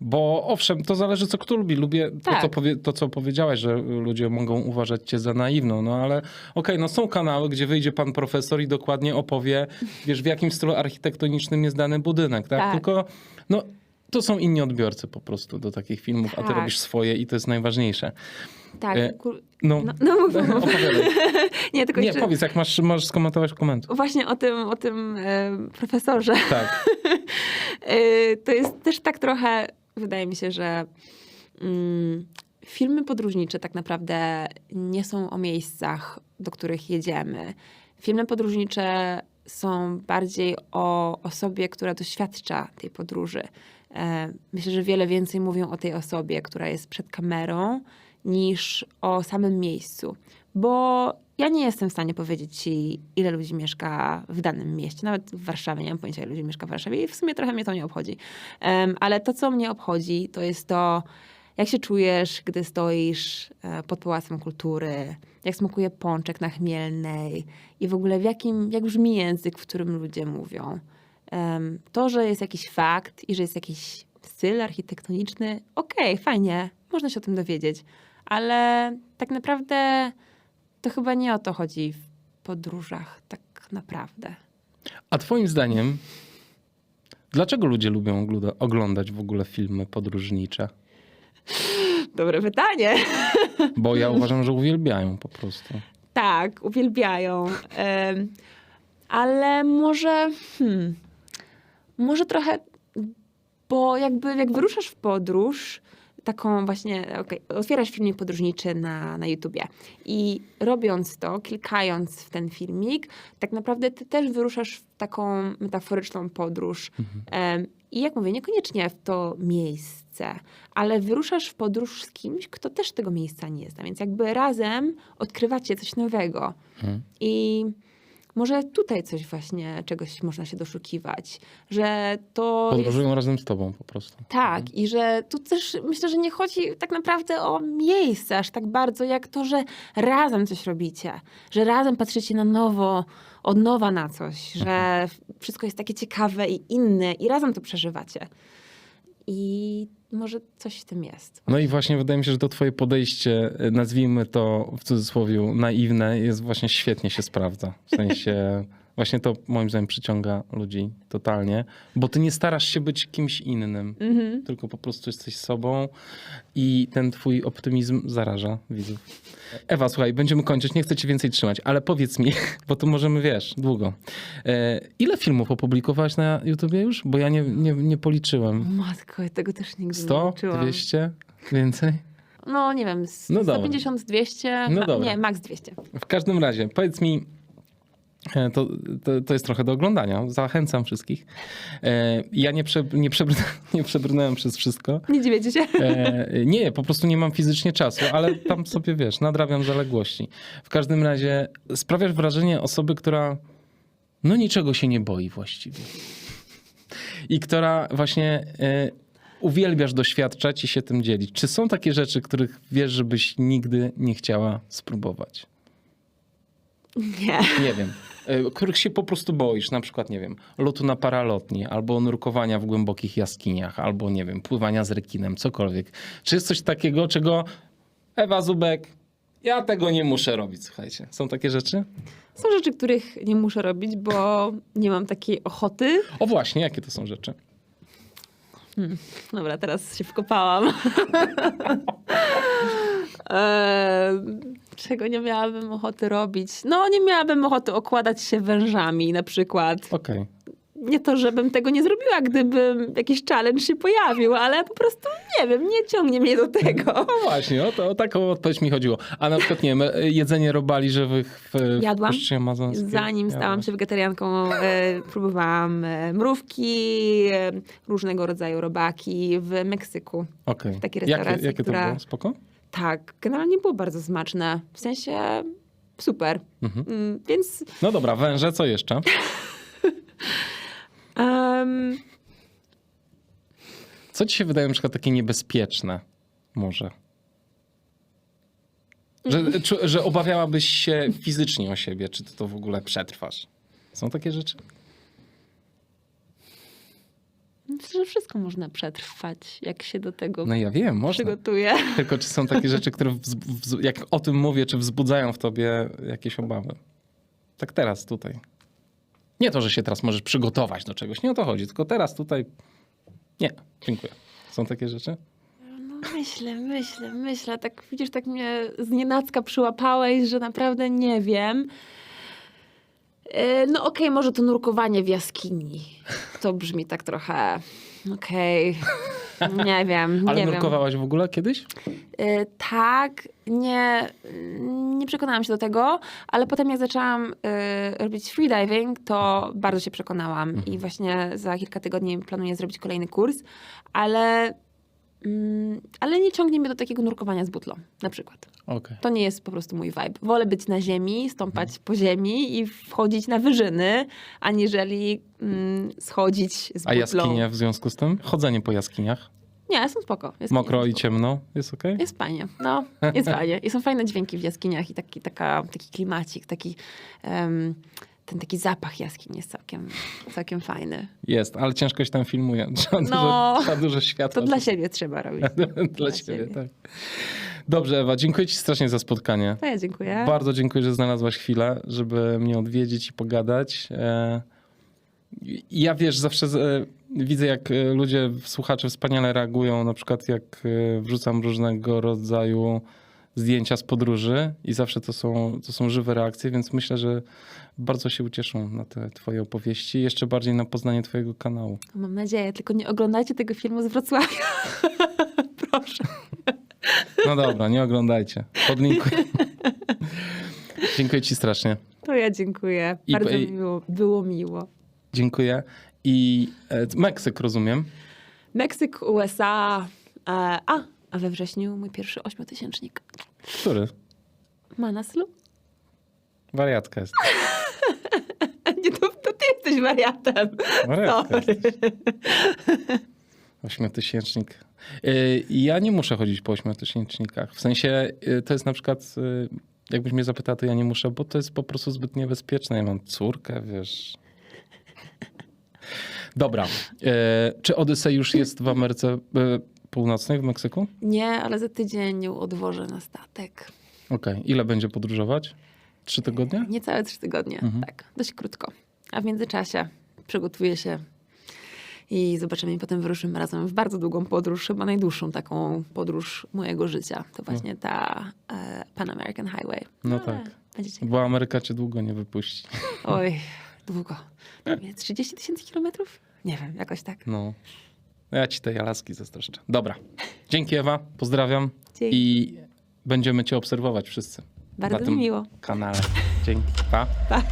Bo owszem, to zależy, co kto lubi. Lubię Tak. to, co powiedziałeś, że ludzie mogą uważać cię za naiwną. No ale okej, no są kanały, gdzie wyjdzie pan profesor i dokładnie opowie, wiesz, w jakim stylu architektonicznym jest dany budynek, tak? Tak. Tylko, no, to są inni odbiorcy po prostu do takich filmów, a ty Tak. robisz swoje i to jest najważniejsze. Tak. No, Mów. opowiadaj. Nie, tylko Nie, jeszcze powiedz, jak możesz skomentować, komentuj. właśnie o tym profesorze. Tak. To jest też tak trochę, wydaje mi się, że filmy podróżnicze tak naprawdę nie są o miejscach, do których jedziemy. Filmy podróżnicze są bardziej o osobie, która doświadcza tej podróży. Myślę, że wiele więcej mówią o tej osobie, która jest przed kamerą, niż o samym miejscu. Bo ja nie jestem w stanie powiedzieć ci, ile ludzi mieszka w danym mieście. Nawet w Warszawie nie mam pojęcia, ile ludzi mieszka w Warszawie i w sumie trochę mnie to nie obchodzi. Ale to, co mnie obchodzi, to jest to, jak się czujesz, gdy stoisz pod Pałacem Kultury, jak smakuje pączek na Chmielnej i w ogóle jak brzmi język, w którym ludzie mówią. To, że jest jakiś fakt i że jest jakiś styl architektoniczny, okej, fajnie, można się o tym dowiedzieć. Ale tak naprawdę to chyba nie o to chodzi w podróżach, tak naprawdę. A twoim zdaniem, dlaczego ludzie lubią oglądać w ogóle filmy podróżnicze? Dobre pytanie. Bo ja uważam, że uwielbiają po prostu. Tak, uwielbiają. Ale może trochę, bo jakby jak wyruszasz w podróż, taką właśnie, otwierasz filmik podróżniczy na YouTubie i robiąc to, klikając w ten filmik, tak naprawdę ty też wyruszasz w taką metaforyczną podróż. I jak mówię, niekoniecznie w to miejsce, ale wyruszasz w podróż z kimś, kto też tego miejsca nie zna. Więc jakby razem odkrywacie coś nowego. I może tutaj coś właśnie, czegoś można się doszukiwać. Że to jest... Podróżują razem z tobą po prostu. Tak, i że tu też myślę, że nie chodzi tak naprawdę o miejsce aż tak bardzo, jak to, że razem coś robicie, że razem patrzycie na nowo, od nowa na coś, że wszystko jest takie ciekawe i inne i razem to przeżywacie. I może coś w tym jest. No i właśnie wydaje mi się, że to twoje podejście, nazwijmy to w cudzysłowie naiwne, jest właśnie świetnie się sprawdza. W sensie właśnie to moim zdaniem przyciąga ludzi totalnie, bo ty nie starasz się być kimś innym, tylko po prostu jesteś sobą i ten twój optymizm zaraża widzów. Ewa, słuchaj, będziemy kończyć, nie chcę cię więcej trzymać, ale powiedz mi, bo tu możemy, wiesz, długo. Ile filmów opublikowałaś na YouTubie już? Bo ja nie policzyłem. Matko, ja tego też nigdy nie 100? liczyłam. 200? Więcej? No nie wiem, No dobra. 150, 200, No dobra. nie, max 200. W każdym razie, powiedz mi, to jest trochę do oglądania. Zachęcam wszystkich. Ja nie przebrnąłem przez wszystko. Nie dziwicie się? Nie, po prostu nie mam fizycznie czasu, ale tam sobie, wiesz, nadrabiam zaległości. W każdym razie sprawiasz wrażenie osoby, która no niczego się nie boi właściwie. I która właśnie uwielbiasz doświadczać i się tym dzielić. Czy są takie rzeczy, których wiesz, żebyś nigdy nie chciała spróbować? Nie. Nie wiem. Których się po prostu boisz, na przykład, nie wiem, lotu na paralotni, albo nurkowania w głębokich jaskiniach, albo, nie wiem, pływania z rekinem, cokolwiek. Czy jest coś takiego, czego Ewa Zubek, ja tego nie muszę robić, słuchajcie. Są takie rzeczy? Są rzeczy, których nie muszę robić, bo nie mam takiej ochoty. O właśnie, jakie to są rzeczy? Dobra, teraz się wkopałam. Czego nie miałabym ochoty robić? No, nie miałabym ochoty okładać się wężami na przykład. Okej. Nie to, żebym tego nie zrobiła, gdyby jakiś challenge się pojawił, ale po prostu nie wiem, nie ciągnie mnie do tego. No właśnie, o taką odpowiedź mi chodziło. A na przykład, nie wiem, jedzenie robali żywych w Jadłam. Puszczy Amazońskiej? Zanim stałam się wegetarianką, próbowałam mrówki, różnego rodzaju robaki w Meksyku. Okej. W takiej restauracji, Jakie to która... było? Spoko? Tak, generalnie było bardzo smaczne. W sensie super. Więc No dobra, węże, co jeszcze? Co ci się wydaje na przykład takie niebezpieczne może? Że obawiałabyś się fizycznie o siebie, czy ty to w ogóle przetrwasz? Są takie rzeczy? myślę, że wszystko można przetrwać, jak się do tego No ja wiem, można. przygotuje. Tylko czy są takie rzeczy, które jak o tym mówię, czy wzbudzają w tobie jakieś obawy? Tak teraz, tutaj. Nie to, że się teraz możesz przygotować do czegoś, nie o to chodzi, tylko teraz, tutaj. Nie, dziękuję. Są takie rzeczy? No myślę. Tak widzisz, tak mnie znienacka przyłapałeś, że naprawdę nie wiem. No okej, może to nurkowanie w jaskini. To brzmi tak trochę... Okej, nie wiem, Ale nie wiem. nurkowałaś w ogóle kiedyś? Tak, nie przekonałam się do tego, ale potem jak zaczęłam robić freediving, to bardzo się przekonałam i właśnie za kilka tygodni planuję zrobić kolejny kurs, ale nie ciągnie mnie do takiego nurkowania z butlą, na przykład. Okej. To nie jest po prostu mój vibe. Wolę być na ziemi, stąpać po ziemi i wchodzić na wyżyny, aniżeli schodzić z butlą. A jaskinie w związku z tym? Chodzenie po jaskiniach? Nie, są spoko. Jaskinie Mokro są i spoko. ciemno? Jest okej? Jest fajnie, no, jest fajnie. I są fajne dźwięki w jaskiniach i taki klimacik, ten taki zapach jaskiń jest całkiem fajny. Jest, ale ciężko się tam filmuje. No, Trzeba dużo światła. To dla siebie trzeba robić. Dla ciebie, tak. Dobrze, Ewa, dziękuję ci strasznie za spotkanie. To ja dziękuję. Bardzo dziękuję, że znalazłaś chwilę, żeby mnie odwiedzić i pogadać. Ja wiesz, zawsze widzę, jak ludzie, słuchacze wspaniale reagują, na przykład jak wrzucam różnego rodzaju zdjęcia z podróży i zawsze to są żywe reakcje, więc myślę, że bardzo się ucieszą na te twoje opowieści, jeszcze bardziej na poznanie twojego kanału. Mam nadzieję, tylko nie oglądajcie tego filmu z Wrocławia. proszę. No dobra, nie oglądajcie. Podlinkuję. Dziękuję ci strasznie. To ja dziękuję. I- Bardzo i- było miło. Dziękuję. I Meksyk, rozumiem. Meksyk, USA. A we wrześniu mój pierwszy 8-tysięcznik. Który? Manaslu? Wariatka jest. Nie, to ty jesteś wariatem. Wariatka Sorry. jesteś. 8-tysięcznik. Ja nie muszę chodzić po 8-tysięcznikach. W sensie to jest na przykład, jakbyś mnie zapytał, to ja nie muszę, bo to jest po prostu zbyt niebezpieczne. Ja mam córkę, wiesz. Dobra. Czy Odyssey już jest w Ameryce Północnej, w Meksyku? Nie, ale za tydzień ją odwożę na statek. Okej. Ile będzie podróżować? 3 tygodnie? Niecałe 3 tygodnie. Tak, dość krótko. A w międzyczasie przygotuję się i zobaczymy. I potem wyruszymy razem w bardzo długą podróż, chyba najdłuższą taką podróż mojego życia. To właśnie ta Pan American Highway. No Ale tak. będzie ciekawe. Bo Ameryka cię długo nie wypuści. Oj, długo. 30 000 kilometrów? Nie wiem, jakoś tak. No. Ja ci tej Alaski zazdroszczę. Dobra. Dzięki Ewa, pozdrawiam. Dzięki. I będziemy cię obserwować wszyscy. Bardzo na mi tym miło. kanale. Dzięki. Pa. Pa.